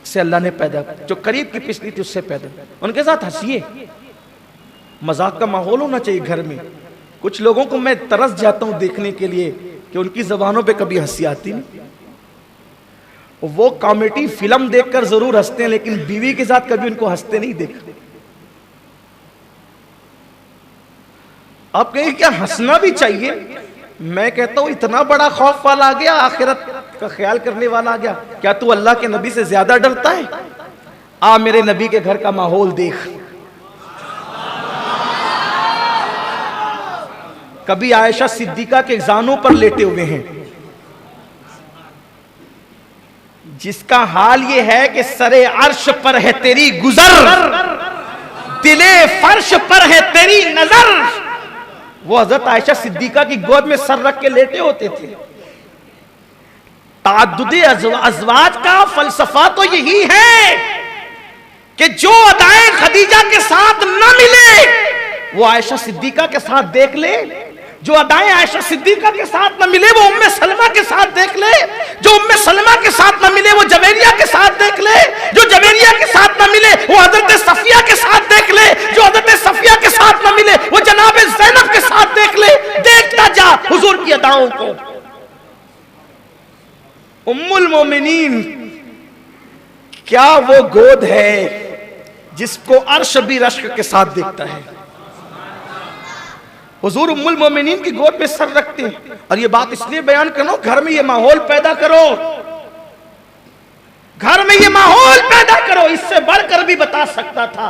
से अल्लाह ने पैदा किया, जो करीब की पिसली थी उससे पैदा। उनके साथ हंसिए, मजाक का माहौल होना चाहिए घर में। कुछ लोगों को मैं तरस जाता हूं देखने के लिए कि उनकी जबानों पे कभी हंसी आती नहीं। वो कॉमेडी फिल्म देखकर जरूर हंसते हैं, लेकिन बीवी के साथ कभी उनको हंसते नहीं देखा। आप कहें क्या हंसना भी चाहिए? मैं कहता हूं इतना बड़ा खौफ वाला आ गया, आखिरत का ख्याल करने वाला आ गया, क्या तू अल्लाह के नबी से ज्यादा डरता है? आ मेरे नबी के घर का माहौल देख। कभी आयशा सिद्दीका के जानों पर लेटे हुए हैं, जिसका हाल ये है कि सरे अर्श पर है तेरी गुजर, दिले फर्श पर है तेरी नजर। वो हजरत आयशा सिद्दीका की गोद में सर रख के लेटे होते थे। ताद्दुदे अज़वाज का फलसफा तो यही है कि जो अदाएं खदीजा के साथ न मिले वो आयशा सिद्दीका के साथ देख ले, जो अदाएं आयशा सिद्दीका के साथ न मिले वो उम्मे सलमा के साथ देख ले, जो उम्मे सलमा के साथ न मिले वो जवेरिया के साथ देख ले, जो जवेरिया के साथ न मिले वो हजरत सफिया के साथ देख ले, जो हजरत सफिया के साथ न मिले वो जनाब ज़ैनब के साथ देख ले। देखता जा हुजूर की अदाओं को। उम्मुल मोमिनीन क्या वो गोद है जिसको अर्श भी रश्क के साथ देखता है। हुजूर उम्मुल मोमिनीन की गोद में सर रखते हैं। और ये बात इसलिए बयान करो, घर में ये माहौल पैदा करो, घर में ये माहौल पैदा करो। इससे बढ़कर भी बता सकता था,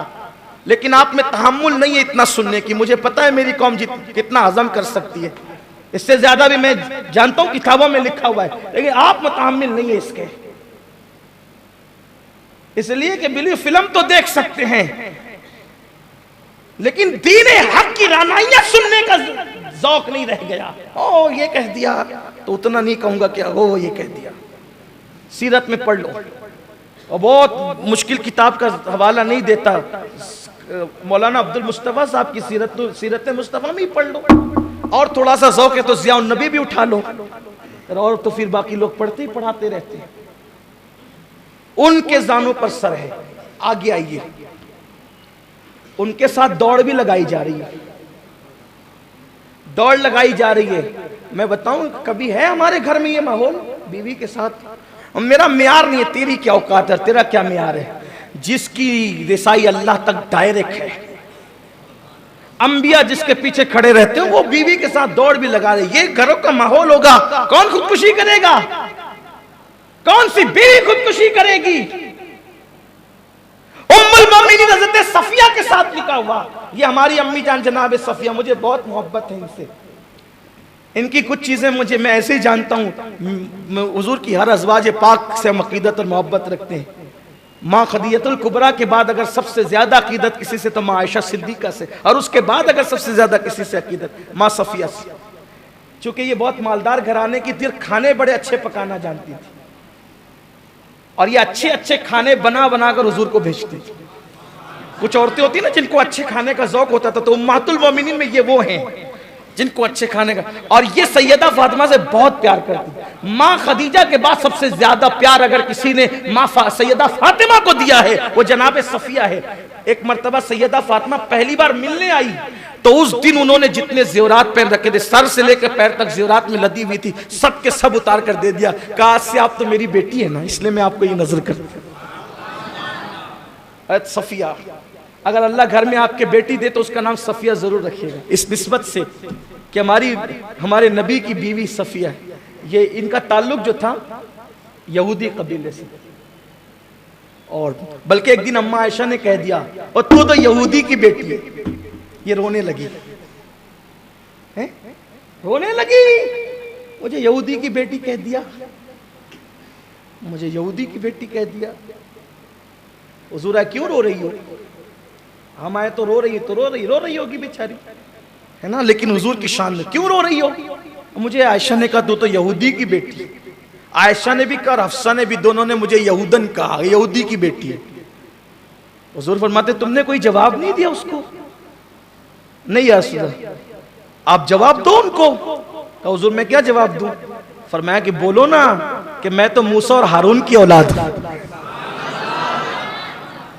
लेकिन आप में तहम्मुल नहीं है इतना सुनने की। मुझे पता है मेरी कौम कितना हजम कर सकती है, इससे ज्यादा भी मैं जानता हूं किताबों में लिखा हुआ है, लेकिन आप मुतहम्मिल नहीं है इसके। इसलिए कि बिल्कुल फिल्म तो देख सकते हैं, लेकिन दीने हक की रानाइयां सुनने का जौक नहीं रह गया। ओ ये कह दिया तो उतना नहीं कहूंगा कि ओ ये कह दिया। सीरत में पढ़ लो, और बहुत मुश्किल किताब का हवाला नहीं देता, मौलाना अब्दुल मुस्तफा साहब की सीरत मुस्तफा में ही पढ़ लो। और थोड़ा सा ज़ौक़ है तो ज़ियाउन नबी भी उठा लो, और तो फिर बाकी लोग पढ़ते ही पढ़ाते रहते हैं। उनके जानों पर सर है। आगे आइए, उनके साथ दौड़ भी लगाई जा रही है, दौड़ लगाई जा रही है। मैं बताऊं, कभी है हमारे घर में ये माहौल बीवी के साथ? मेरा मियार नहीं है, तेरी क्या औकात है, तेरा क्या मियार है? जिसकी रिसाई अल्लाह तक डायरेक्ट है, अंबिया जिसके पीछे खड़े रहते हैं, वो बीवी के साथ दौड़ भी लगा रहे। ये घरों का माहौल होगा, कौन खुदकुशी करेगा? कौन सी बीवी खुदकुशी करेगी? उम्मुल मोमिनीन हज़रत सफिया के साथ लिखा हुआ। ये हमारी अम्मी जान जनाब सफिया, मुझे बहुत मोहब्बत है इनसे। इनकी कुछ चीजें मैं ऐसे ही जानता हूँ। हुजूर की हर अज़वाज पाक से हम अकीदत और मोहब्बत रखते हैं। माँ खदीजतुल कुबरा के बाद अगर सबसे ज्यादा अकीदत किसी से तो माँ आयशा सिद्दीका से, और उसके बाद अगर सबसे ज्यादा किसी से अकीदत माँ सफिया से। चूंकि ये बहुत मालदार घराने की थी, खाने बड़े अच्छे पकाना जानती थी, और ये अच्छे अच्छे खाने बना बनाकर हुजूर को भेजती थी। कुछ औरतें होती ना जिनको अच्छे खाने का शौक होता था, तो उम्महातुल मोमिनीन में ये वो हैं जिनको अच्छे खाने का। और ये सैयदा फातिमा से बहुत प्यार करती। माँ खदीजा के बाद सबसे ज्यादा प्यार अगर किसी ने माँ सैयदा फातिमा को दिया है वो जनाब सफिया है। एक मर्तबा सैयदा फातिमा पहली बार मिलने आई तो उस दिन उन्होंने जितने ज़ेवरात पहन रखे थे, सर से लेकर पैर तक ज़ेवरात में लदी हुई थी, सब के सब उतार कर दे दिया। कहा आज से आप तो मेरी बेटी है ना, इसलिए मैं आपको ये नजर कर। सफिया, अगर अल्लाह घर में आपके बेटी दे तो उसका नाम सफिया जरूर रखिएगा, इस निस्बत से कि हमारे नबी की बीवी सफिया, ये इनका ताल्लुक जो था यहूदी कबीले से। और बल्कि एक दिन अम्मा आयशा ने कह दिया और तू तो यहूदी की बेटी है। ये रोने लगी, है? रोने लगी, मुझे यहूदी की बेटी कह दिया, मुझे यहूदी की बेटी कह दिया। हुजूरा क्यों रो रही हो? हम आए तो रो रही होगी बेचारी, है ना, लेकिन हुजूर की शान में क्यों रो रही हो? मुझे आयशा ने कहा तू तो यहूदी की बेटी। आयशा ने भी कहा, हफ्सा ने भी, दोनों ने मुझे यहूदन कहा, यहूदी की बेटी है। हुजूर फरमाते तुमने कोई जवाब नहीं दिया उसको? नहीं या रसूल अल्लाह, आप जवाब दो उनको। तो हुजूर मैं क्या जवाब दूं? फरमाया कि बोलो ना कि मैं तो मूसा और हारून की औलाद हूं,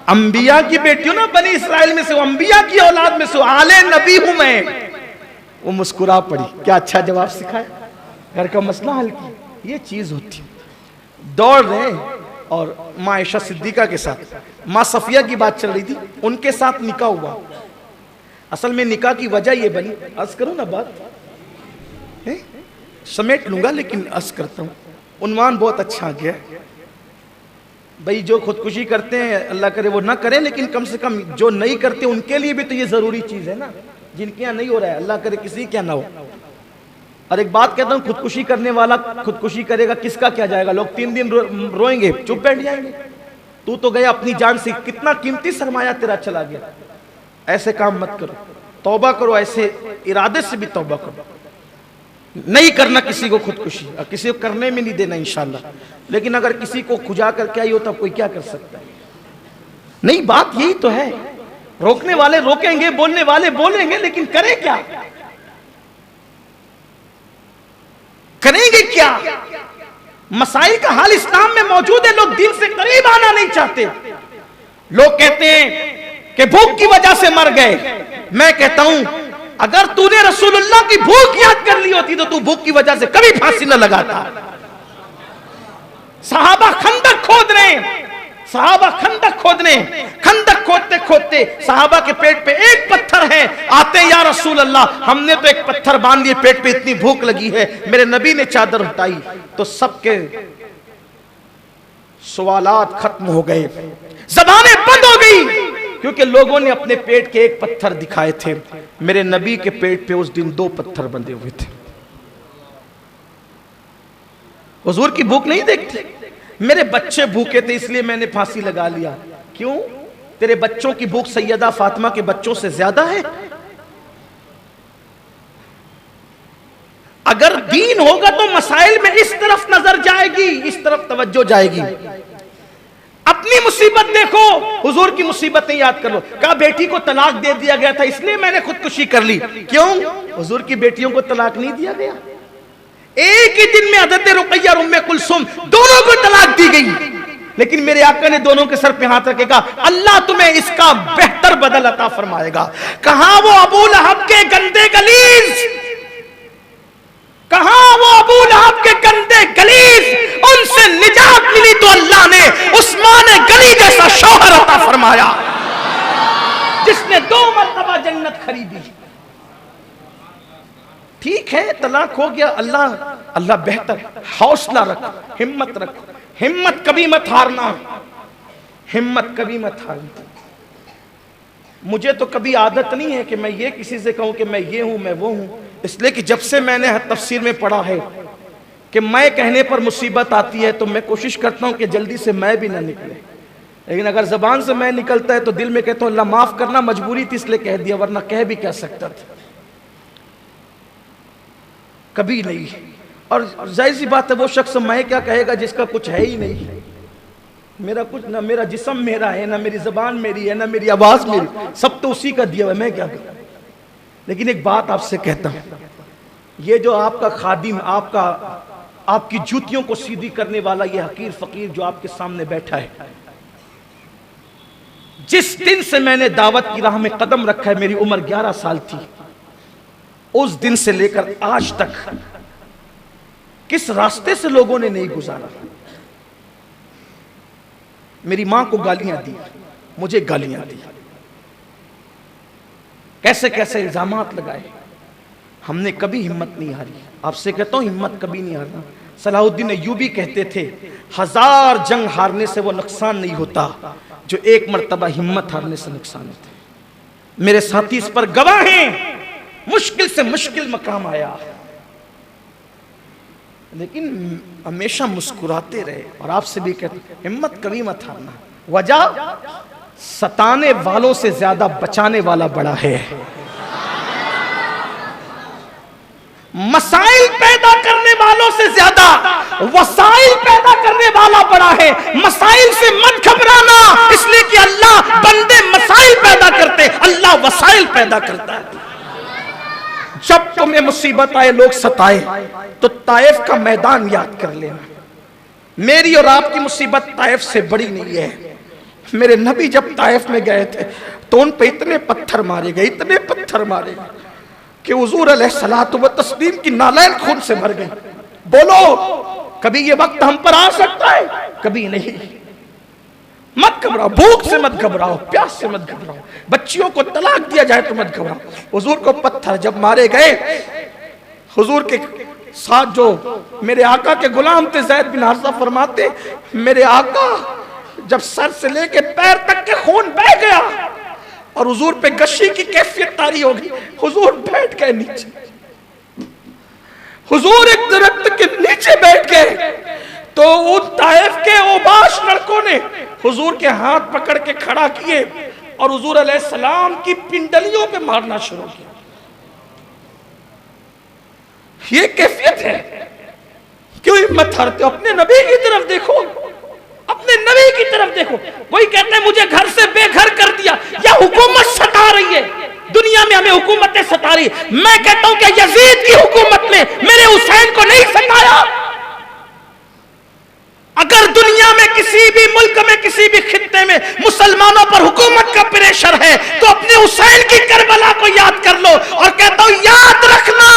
अंबिया की बेटी हूं ना, बनी इसराइल में से, अंबिया की औलाद में से, आले नबी हूं मैं। वो मुस्कुरा पड़ी, क्या अच्छा जवाब सिखाया, घर का मसला हल किया। ये चीज होती, दौड़ रहे। और माँ आयशा सिद्दीका के साथ माँ सफिया की बात चल रही थी, उनके साथ निकाह हुआ। असल में निकाह की वजह ये बनी, अर्ज करूं ना बात है? समेट लूंगा लेकिन अर्ज करता हूं, उन्वान बहुत अच्छा आ गया भाई। जो खुदकुशी करते हैं अल्लाह करे वो ना करें, लेकिन कम से कम जो नहीं करते उनके लिए भी तो ये जरूरी चीज है ना, जिनके यहाँ नहीं हो रहा है, अल्लाह करे किसी के यहाँ ना हो। और एक बात कहता हूँ, खुदकुशी करने वाला खुदकुशी करेगा, किसका क्या जाएगा? लोग 3 दिन रोएंगे, चुप बैठ जाएंगे। तू तो गया अपनी जान से, कितना कीमती सरमाया तेरा चला गया। ऐसे काम मत करो, तौबा करो, ऐसे इरादे से भी तौबा करो। नहीं करना किसी को खुदकुशी, और किसी को करने में नहीं देना इंशाल्लाह। लेकिन अगर किसी को खुजा करके आई हो तब कोई क्या कर सकता है? नहीं, बात यही तो है। रोकने वाले रोकेंगे, बोलने वाले बोलेंगे, लेकिन करें क्या? करेंगे क्या? मसाइल का हाल इस्लाम में मौजूद है, लोग दिन से करीब आना नहीं चाहते। लोग कहते हैं कि भूख की वजह से मर गए। मैं कहता हूं अगर तूने रसूलुल्लाह की भूख याद कर ली होती तो तू भूख की वजह से कभी फांसी न लगाता। सहाबा खंदक खोद रहे हैं, सहाबा खंदक खोद रहे हैं, खंदक खोदते खोदते सहाबा के पेट पे एक पत्थर है, आते या रसूल अल्लाह हमने तो एक पत्थर बांध लिए, पेट पे इतनी भूख लगी है। मेरे नबी ने चादर हटाई तो सबके सवालात खत्म हो गए, ज़बानें बंद हो गई, क्योंकि लोगों ने अपने पेट के एक पत्थर दिखाए थे। मेरे नबी के पेट पे उस दिन 2 पत्थर बंधे हुए थे। हुजूर की भूख नहीं देखते? मेरे बच्चे भूखे थे इसलिए मैंने फांसी लगा लिया। क्यों? तेरे बच्चों की भूख सैयदा फातिमा के बच्चों से ज्यादा है? अगर दीन होगा तो मसाइल में इस तरफ नजर जाएगी, इस तरफ तवज्जो जाएगी। अपनी मुसीबत देखो, हुजूर की मुसीबतें याद कर लो। कहा बेटी को तलाक दे दिया गया था इसलिए मैंने खुदकुशी कर ली। क्यों? हुजूर की बेटियों को तलाक नहीं दिया गया। एक ही दिन में हज़रत रुक़ैया और उम्मे कुलसुम दोनों को तलाक दी गई, लेकिन मेरे आका ने दोनों के सर पे हाथ रखे कहा अल्लाह तुम्हें इसका बेहतर बदल अता फरमाएगा। कहां वो अबू लहब के गंदे गलीज, कहां वो अबू लहब के गंदे गलीज, उनसे निजात मिली तो अल्लाह ने उस्मान गनी जैसा शौहर अता फरमाया जिसने 2 मरतबा जन्नत खरीदी। ठीक है तलाक हो गया, अल्लाह बेहतर। हौसला रखो, हिम्मत रखो, हिम्मत कभी मत हारना, हिम्मत कभी मत हारना। मुझे तो कभी आदत नहीं है कि मैं ये किसी से कहूं कि मैं ये हूं मैं वो हूं, इसलिए कि जब से मैंने तफसीर में पढ़ा है कि मैं कहने पर मुसीबत आती है तो मैं कोशिश करता हूं कि जल्दी से मैं भी ना निकले। लेकिन अगर जबान से मैं निकलता है तो दिल में कहता हूं अल्लाह माफ करना, मजबूरी थी इसलिए कह दिया, वरना कह भी कह सकता था। कभी नहीं। और जाहिर सी बात है वो शख्स मैं क्या कहेगा जिसका कुछ है ही नहीं। मेरा कुछ ना, मेरा जिस्म मेरा है, ना मेरी जबान मेरी है, ना मेरी आवाज मेरी, सब तो उसी का दिया हुआ, मैं क्या करूं? लेकिन एक बात आपसे कहता हूं, ये जो आपका खादिम, आपकी जूतियों को सीधी करने वाला ये हकीर फकीर जो आपके सामने बैठा है, जिस दिन से मैंने दावत की राह में कदम रखा है, मेरी उम्र 11 साल थी, उस दिन से लेकर आज तक किस रास्ते से लोगों ने नहीं गुजारा। मेरी मां को गालियां दी, मुझे गालियां दी, कैसे कैसे इल्जामात लगाए, हमने कभी हिम्मत नहीं हारी। आपसे कहता हूं हिम्मत कभी नहीं हारना। सलाहुद्दीन अय्यूबी कहते थे 1000 जंग हारने से वो नुकसान नहीं होता जो एक मर्तबा हिम्मत हारने से नुकसान होता है। मेरे साथी इस पर गवाह हैं। मुश्किल से मुश्किल मकाम आया, लेकिन हमेशा मुस्कुराते रहे। और आपसे भी कहते हिम्मत कभी मत हारना। वजह, सताने वालों से ज्यादा बचाने वाला बड़ा है। मसाइल पैदा करने वालों से ज्यादा वसाइल पैदा करने वाला बड़ा है। मसाइल से मत घबराना, इसलिए कि अल्लाह बंदे मसाइल पैदा करते, अल्लाह वसाइल पैदा करता है। जब तुम्हें मुसीबत आए, लोग सताए, तो ताइफ का मैदान याद कर लेना। मेरी और आपकी मुसीबत ताइफ से बड़ी नहीं है। मेरे नबी जब ताइफ में गए थे तो उन पे इतने पत्थर मारे गए, इतने पत्थर मारे गए कि हुजूर अलैहिस्सलातु व तस्लीम की नालैन खून से भर गई। बोलो, कभी ये वक्त हम पर आ सकता है? कभी नहीं। मत घबराओ, भूख से मत घबराओ, प्यास से मत घबराओ, बच्चियों को तलाक दिया जाए तो मत घबराओ। हुजूर को पत्थर जब मारे गए, हुजूर के साथ जो मेरे आका के गुलाम थे ज़ैद बिन हारिसा फरमाते, मेरे आका जब सर से लेके पैर तक के खून बह गया और हुजूर पे गशी की कैफियत तारी हो गई, हुजूर बैठ गए नीचे। हुजूर एक दरख्त के नीचे बैठ गए तो उन ताइफ के ओबाश लड़कों ने हुजूर के हाथ पकड़ के खड़ा किए और हुजूर अलैहिस्सलाम की पिंडलियों पे मारना शुरू किया। ये कैफियत है। क्यों हिम्मत हारते हो? अपने नबी की तरफ देखो, अपने नबी की तरफ देखो। कोई कहते हैं मुझे घर से बेघर कर दिया, या हुकूमत सता रही है, दुनिया में हमें हुकूमतें सता रही। मैं कहता हूं कि यजीद की हुकूमत ने मेरे हुसैन को नहीं सताया। अगर दुनिया में किसी भी मुल्क में, किसी भी खित्ते में मुसलमानों पर हुकूमत का प्रेशर है तो अपने हुसैन की करबला को याद कर लो। और कहता हूं याद रखना,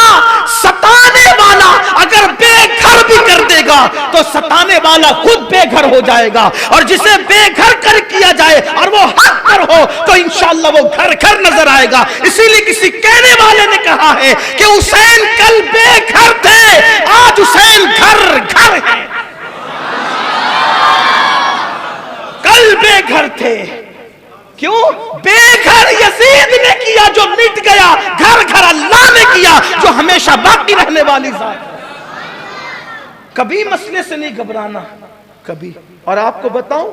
सताने वाला अगर बेघर भी कर देगा तो सताने वाला खुद बेघर हो जाएगा। और जिसे बेघर कर किया जाए और वो हक पर हो तो इंशाअल्लाह वो घर घर नजर आएगा। इसीलिए किसी कहने वाले ने कहा है कि हुसैन कल बेघर थे, आज हुसैन घर घर है। कल बेघर थे, क्यों? बेघर यजीद ने किया जो मिट गया, घर घर अल्लाह ने किया जो हमेशा बाकी रहने वाली जात है। कभी मसले से नहीं घबराना, कभी। और आपको बताऊं,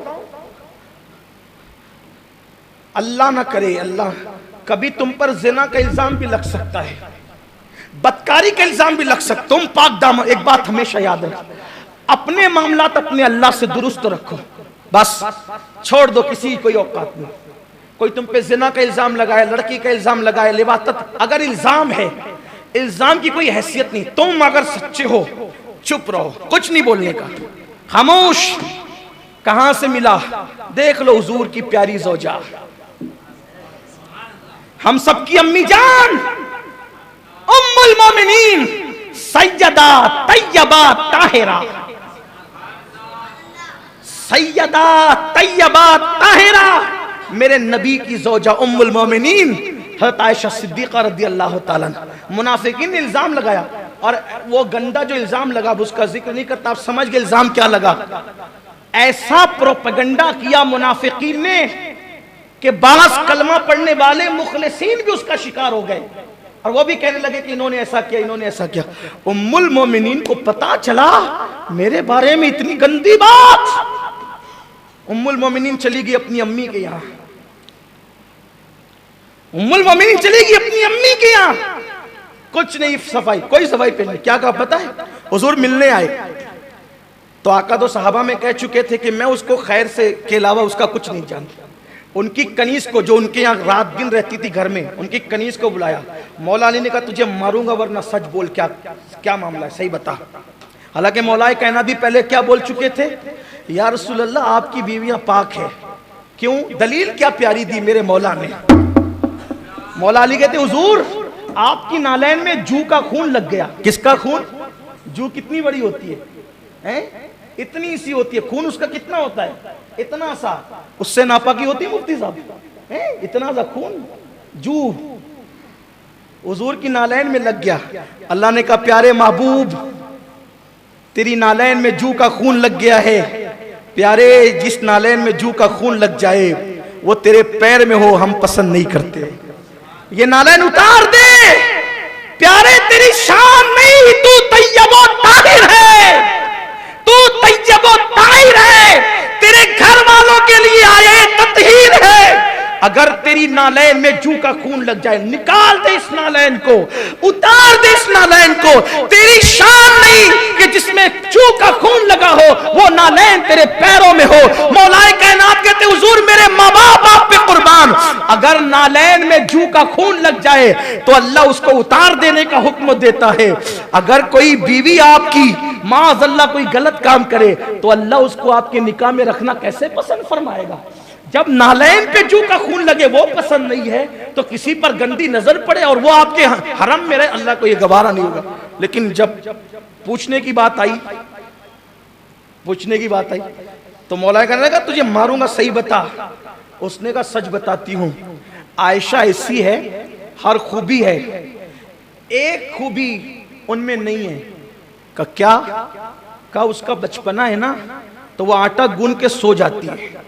अल्लाह ना करे, अल्लाह, कभी तुम पर जिना का इल्जाम भी लग सकता है, बदकारी का इल्जाम भी लग सकता। तुम पाक दामन, एक बात हमेशा याद रखो, अपने मामलात अपने अल्लाह से दुरुस्त रखो, बस छोड़ दो, किसी की कोई औकात नहीं। कोई तुम पे जिना का इल्जाम लगाए, लड़की का इल्जाम लगाए, लिवातत, अगर इल्जाम है, इल्जाम की कोई हैसियत नहीं। तुम अगर सच्चे हो चुप रहो, कुछ नहीं बोलने का, खामोश। कहां से मिला? देख लो, हुजूर की प्यारी ज़ौजा, हम सबकी अम्मी जान, उम्मुल मोमिनीन सैयदा तैयबा ताहिरा, सैयदा तैयबा ताहिरा, मेरे नबी की ज़ौजा उम्मुल मोमिनीन हज़रत आयशा सिद्दीक़ा रज़ियल्लाहु ताला अन्हा। मुनाफिकीन ने इल्जाम लगाया, और वो गंदा जो इल्जाम लगा उसका जिक्र नहीं करता, आप समझ गए इल्जाम क्या लगा। ऐसा प्रोपेगेंडा किया मुनाफिकीन ने कि बास कलमा पढ़ने वाले मुखलिसीन भी उसका शिकार हो गए, और वो भी कहने लगे कि इन्होंने ऐसा किया, इन्होंने ऐसा किया। उम्मुल मोमिनीन को पता चला मेरे बारे में इतनी गंदी बात। उम्मुल मोमिनीन चली गई अपनी अम्मी के यहाँ, उम्मुल मोमिनीन चली गई अपनी अम्मी के यहाँ, कुछ नहीं सफाई, कोई सफाई पे नहीं। क्या कहा पता है? हुजूर मिलने आए तो आका तो सहाबा में कह चुके थे कि मैं उसको खैर से के अलावा उसका कुछ नहीं जानता। उनकी कनीज को, जो उनके यहाँ रात दिन रहती थी घर में, उनकी कनीज को बुलाया। मौला अली ने कहा तुझे मारूंगा वरना सच बोल, क्या क्या मामला है, सही बता। हालांकि मौला कहना भी पहले क्या बोल चुके थे, या रसूल अल्लाह आपकी बीवियां पाक है। क्यों? दलील क्या प्यारी दी मेरे मौला ने। मौला अली कहते हुजूर आपकी नालैन में जू का खून लग गया। किसका खून? जू कितनी बड़ी होती है, हैं? इतनी सी होती है। खून उसका कितना होता है? इतना सा। उससे नापाकी होती है मुफ्ती साहब, हैं? इतना सा खून जू हुजूर की नालैन में लग गया। अल्लाह ने कहा प्यारे महबूब तेरी नालैन में जू का खून लग गया है। प्यारे जिस नालैन में जू का खून लग जाए वो तेरे पैर में हो, हम पसंद नहीं करते। ये नालैन उतार दे। प्यारे तेरी शान नहीं, तू तैयबो ताहिर है, तू तैयबो ताहिर है, तेरे घर वालों के लिए आए ततहीर है। अगर तेरी नालैन में जू का खून लग जाए, निकाल दे इस नालैन को, उतार दे इस नालैन को। तेरी शान नहीं कि जिसमें जू का खून लगा हो वो नालैन तेरे पैरों में हो। मौलाए कायनात कहते हुजूर मेरे माँ बाप आप पे कुर्बान, अगर नालैन में जू का खून लग जाए तो अल्लाह उसको उतार देने का हुक्म देता है। अगर कोई बीवी आपकी माअज़ल्लाह कोई गलत काम करे तो अल्लाह उसको आपके निकाह में रखना कैसे पसंद फरमाएगा? जब नालैन पे जू का खून लगे वो पसंद नहीं है तो किसी पर गंदी नजर पड़े और वो आपके हरम में रहे, अल्लाह को ये गवारा नहीं होगा। लेकिन जब पूछने की बात आई तो मौला कहने लगा तुझे मारूंगा, सही बता। उसने कहा सच बताती हूं, आयशा ऐसी है, हर खूबी है, एक खूबी उनमें नहीं है। क्या? उसका बचपना है ना, तो वो आटा गूंन के सो जाती है,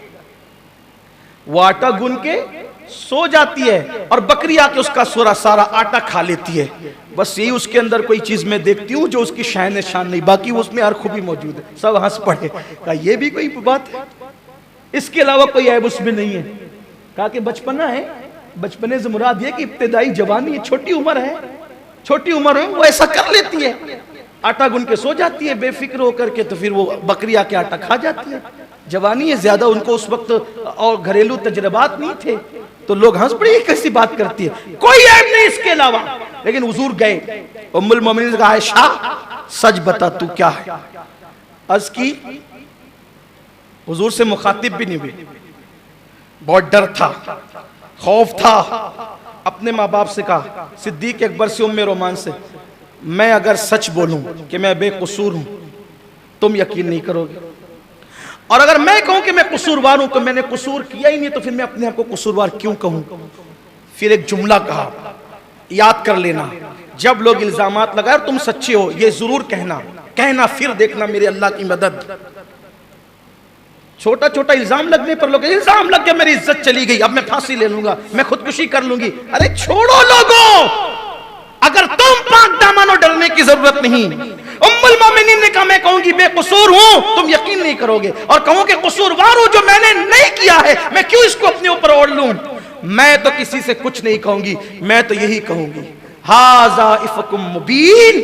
वो आटा गूंन के सो जाती है और बकरी आके उसका सारा आटा खा लेती है। बस यही उसके अंदर कोई चीज मैं देखती हूँ जो उसकी शान शान नहीं, बाकी उसमें हर खूबी मौजूद है। सब हंस पड़े। कहा ये भी कोई बात है? इसके अलावा कोई ऐब उसमें नहीं है। कहा कि बचपना है, बचपने से मुराद ये कि इब्तिदाई जवानी है, छोटी उम्र है, छोटी उम्र है, वो ऐसा कर लेती है, आटा गूंन के सो जाती है बेफिक्र होकर के, तो फिर वो बकरी आके आटा खा जाती है। जवानी है ज्यादा, उनको उस वक्त और घरेलू तजर्बात नहीं थे, तो लोग हंस पड़े ये कैसी बात करती है, कोई ऐब नहीं इसके अलावा। लेकिन हुजूर गए, उम्मुल मोमिनीन ने कहा आयशा सच बता तू क्या है। अर्ज की, हुजूर से मुखातिब भी नहीं हुई, बहुत डर था, खौफ था। अपने माँ बाप से कहा, सिद्दीक अकबर से, उम्मे रोमान से, मैं अगर सच बोलूं कि मैं बेकसूर हूं तुम यकीन नहीं करोगे, और अगर मैं कहूं कि मैं कसूरवार हूं तो मैंने कसूर किया ही नहीं, तो फिर मैं अपने आप को कसूरवार क्यों कहूं? फिर एक जुमला कहा, याद कर लेना, जब लोग इल्जामात लगाए तुम सच्चे हो ये जरूर कहना फिर देखना मेरे अल्लाह की मदद। छोटा छोटा इल्जाम लगने पर लोग, इल्जाम लग गया मेरी इज्जत चली गई, अब मैं फांसी ले लूंगा, मैं खुदकुशी कर लूंगी। अरे छोड़ो लोगों, अगर तुम पाक दामानो डरने की जरूरत नहीं। उम्मुल मोमिनीन ने कहा मैं कहूंगी बेकसूर हूं तुम यकीन नहीं करोगे, और कहूं कि कसूरवार हूं जो मैंने नहीं किया है, मैं क्यों इसको अपने ऊपर ओढ़ लूं? मैं तो किसी से कुछ नहीं कहूंगी, मैं तो यही कहूंगी हाजा इफकुम मुबीन,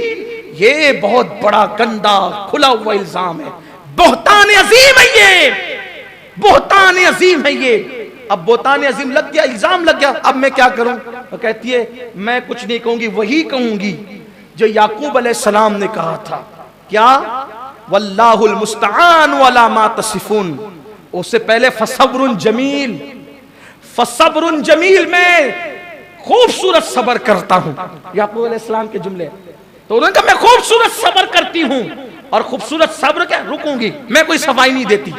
ये बहुत बड़ा गंदा खुला हुआ इल्जाम है, बोहतान अजीम है ये, बोहतान अजीम है ये। अब बोहतान अजीम लग गया, इल्जाम लग गया, अब मैं क्या करूं? तो कहती है मैं कुछ नहीं कहूंगी, वही कहूंगी जो याकूब अलैहिस्सलाम ने कहा था। क्या? वल्लाहुल मुस्तआन वला मा तसिफून। उससे पहले फसब्रुन जमील, फसब्रुन जमील, मैं खूबसूरत सब्र करता हूं, याकूब अलैहिस्सलाम के जुमले। तो उन्होंने कहा मैं खूबसूरत सब्र करती हूं, और खूबसूरत सब्र क्या, रुकूंगी, मैं कोई सफाई नहीं देती,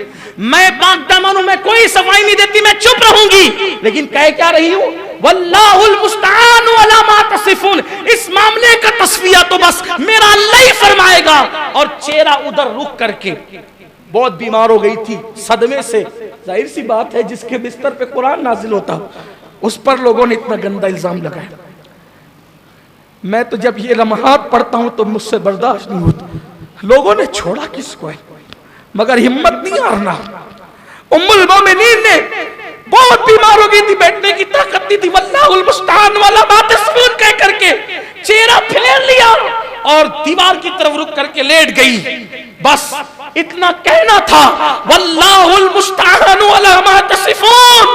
मैं पाक दामन हूं, मैं कोई सफाई नहीं देती, मैं चुप रहूंगी। लेकिन कह क्या रही हूं? वल्लाहुल मुस्तआन वला मा तसिफून। इस मामले का तस्फिया तो बस मेरा अल्लाह ही फरमाएगा। और चेहरा उधर रुक करके, बहुत बीमार हो गई थी सदमे से, जाहिर सी बात है जिसके बिस्तर पे कुरान नाजिल होता उस पर लोगों ने इतना गंदा इल्जाम लगाया। मैं तो जब ये लम्हात पढ़ता हूं तो मुझसे बर्दाश्त नहीं होता, लोगों ने छोड़ा किसको है, मगर हिम्मत नहीं हारना। उम्मुल मोमिनीन ने बहुत बीमार हो गई थी, बैठने की ताकत नहीं थी, वल्लाहुल मुस्तआन वला मा तसिफून कह करके चेहरा फेर लिया और दीवार की तरफ रुक करके लेट गई। बस इतना कहना था। वल्लाहुल मुस्तआनु अला मा तसिफून।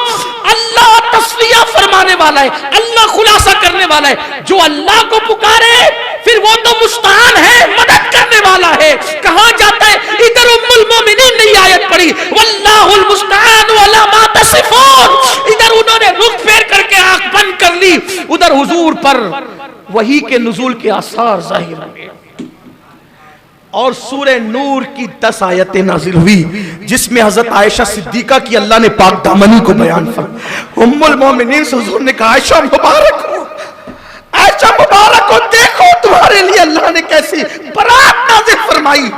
अल्लाह तस्लिया फरमाने वाला है, अल्लाह खुलासा करने वाला है। जो अल्लाह को पुकारे फिर वो तो मुस्तान है, मदद करने वाला है। कहां जाता है? इधर उम्मुल मोमिनीन ने आयत पढ़ी, वल्लाहुल मुस्तआनु अला मा तसिफून। इधर उन्होंने रुख फेर करके आंख बंद कर ली, उधर हुजूर पर वही के नुज़ूल के आसार जाहिर हो गए। और सूरह नूर की 10 आयतें नाजिल हुई जिसमें हजरत आयशा सिद्दीका की अल्लाह ने पाक दामनी को बयान फरमाया। उम्मुल मोमिनीन से हुजूर ने कहा, आयशा मुबारक हो, आयशा मुबारक हो, देखो तुम्हारे लिए अल्लाह ने कैसी बरात नाज़िल फरमाई।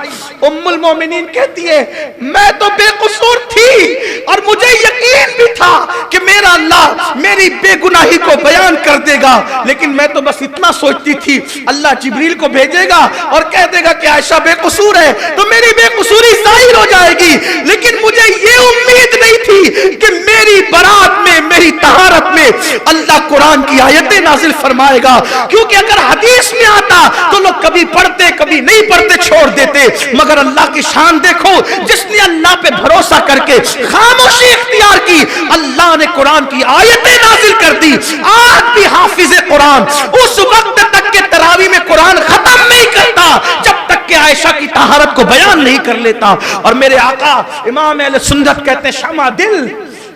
उम्मुल मोमिनीन कहती है, मैं तो बेकसूर थी और मुझे यकीन भी था कि मेरा अल्लाह मेरी बेगुनाही को बयान कर देगा, लेकिन मैं तो बस इतना सोचती थी अल्लाह जिब्रील को भेजेगा और कह देगा कि आयशा बेकसूर है तो मेरी बेकसूरी जाहिर हो जाएगी। लेकिन मुझे ये उम्मीद नहीं थी कि मेरी बरात में, मेरी तहारत में अल्लाह कुरान की आयतें नाजिल फरमाएगा, क्योंकि अगर हदीस में आता तो लोग कभी पढ़ते कभी नहीं पढ़ते छोड़ देते। मगर अल्लाह की शान देखो, जिसने अल्लाह पे भरोसा करके खामोशी इख्तियार की, अल्लाह ने कुरान की आयतें नाजिल कर दी। आज भी हाफिज कुरान उस वक्त तक के तरावी में कुरान खत्म नहीं करता जब तक कि आयशा की तहारत को बयान नहीं कर लेता। और मेरे आका इमाम अहले सुन्नत कहते हैं, शमा दिल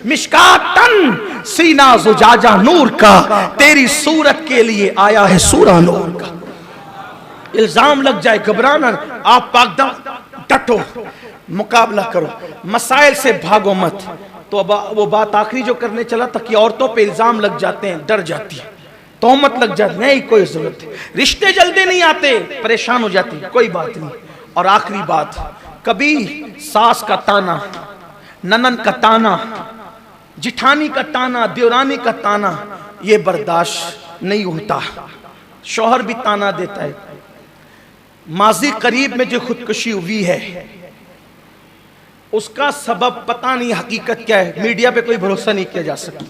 मिशकातन, सीना जुजाजा नूर का, तेरी सूरत के लिए आया है सूरा नूर का। इल्जाम लग जाए घबराना, आप पाकदम डटो, मुकाबला करो, मसाइल से भागो मत। तो अब वो बात आखिरी जो करने चला था कि औरतों पे इल्जाम लग जाते हैं, डर जाती है, तोहमत लग जाती, नहीं कोई जरूरत है, रिश्ते जल्दी नहीं आते, परेशान हो जाती, कोई बात नहीं। और आखिरी बात, कभी सास का ताना, ननन का ताना, जिठानी का ताना, देवरानी का ताना, ये बर्दाश्त नहीं होता। शौहर भी ताना देता है। माजी करीब में जो खुदकुशी हुई है उसका सबब पता नहीं, हकीकत क्या है, मीडिया पे कोई भरोसा नहीं किया जा सकता,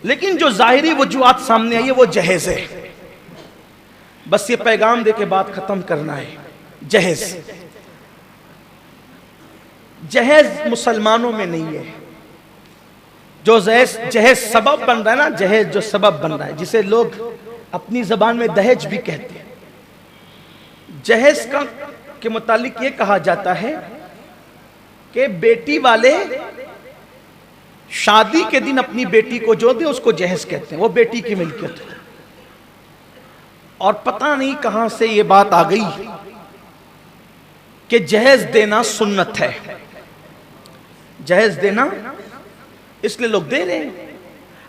लेकिन जो जाहिरी वजूहात सामने आई है वो जहेज है। बस ये पैगाम दे के बात खत्म करना है। जहेज, जहेज मुसलमानों में नहीं है। जो जहेज सबब बन रहा है ना, जहेज जो सबब बन रहा है, जिसे लोग अपनी जबान में दहेज भी कहते हैं। जहेज का के मुतालिक ये कहा जाता है कि बेटी वाले शादी के दिन अपनी बेटी को जो दे उसको जहेज कहते हैं, वो बेटी की मिल्कियत है। और पता नहीं कहां से ये बात आ गई कि जहेज देना सुन्नत है। जहेज देना इसलिए लोग दे रहे हैं।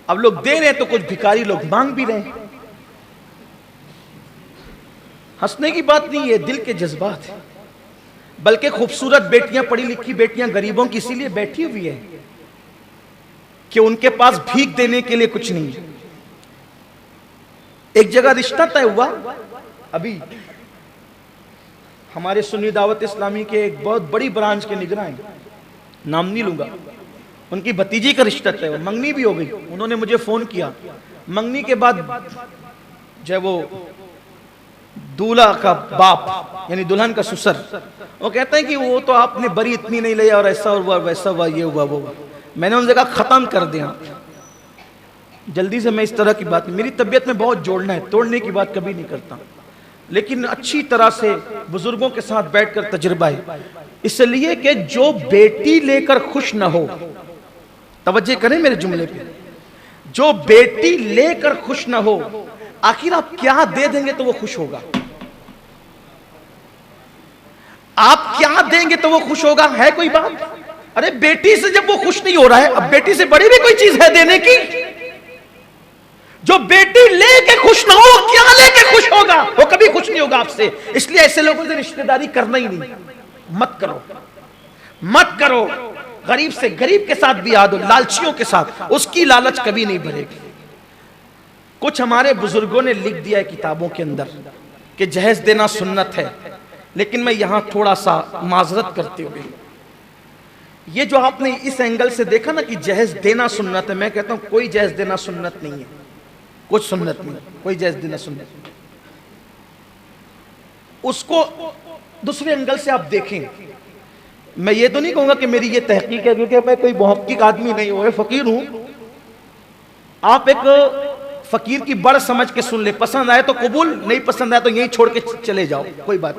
अब लोग दे रहे हैं तो कुछ भिखारी लोग मांग भी रहे हैं। हंसने की बात नहीं है, दिल के जज्बात है। बल्कि खूबसूरत बेटियां, पढ़ी लिखी बेटियां गरीबों की इसीलिए बैठी हुई है कि उनके पास भीख देने के लिए कुछ नहीं है। एक जगह रिश्ता तय हुआ, अभी हमारे सुन्नी दावत इस्लामी के एक बहुत बड़ी ब्रांच के निगरान, नाम नहीं लूंगा, उनकी भतीजी का रिश्ता तय हुआ, मंगनी भी हो गई। उन्होंने मुझे फोन किया, मंगनी के बाद जब वो दूल्हा का बाप यानी दुल्हन का ससुर, वो कहते हैं कि वो तो आपने बरी इतनी नहीं लिया और ऐसा हुआ वैसा हुआ, ये हुआ वो हुआ। मैंने उनसे कहा खत्म कर दिया जल्दी से, मैं इस तरह की बात नहीं, मेरी तबीयत में बहुत जोड़ना है, तोड़ने की बात कभी नहीं करता, लेकिन अच्छी तरह से बुजुर्गों के साथ बैठकर तजुर्बा है। इसलिए कि जो बेटी लेकर खुश न हो, तवज्जो करें मेरे जुमले पे, जो बेटी लेकर खुश न हो, आखिर आप क्या दे देंगे तो वो खुश होगा? आप क्या देंगे तो वो खुश होगा? है कोई बात? अरे बेटी से जब वो खुश नहीं हो रहा है, अब बेटी से बड़ी भी कोई चीज है देने की? जो बेटी लेके खुश ना हो, क्या लेके खुश होगा? वो कभी खुश नहीं होगा आपसे। इसलिए ऐसे लोगों से रिश्तेदारी करना ही नहीं, मत करो, मत करो। गरीब से गरीब के साथ भी याद हो, लालचियों के साथ, उसकी लालच कभी नहीं भरेगी। कुछ हमारे बुजुर्गों ने लिख दिया है किताबों के अंदर कि जहेज देना सुन्नत है, लेकिन मैं यहां थोड़ा सा माजरत करते हुए, ये जो आपने इस एंगल से देखा ना कि जहेज देना सुन्नत है, मैं कहता हूं कोई जहेज देना सुन्नत नहीं है, कुछ सुन्नत नहीं, कोई जहेज देना सुन्नत नहीं। उसको दूसरे एंगल से आप देखें, मैं ये तो नहीं कहूंगा कि मेरी ये तहकीक है, क्योंकि मैं कोई मुहक्किक आदमी नहीं हूं, फकीर हूं। आप एक फकीर की बड़ समझ के सुन ले, पसंद आए तो कबूल, नहीं पसंद आए तो यही छोड़ के चले जाओ, कोई बात।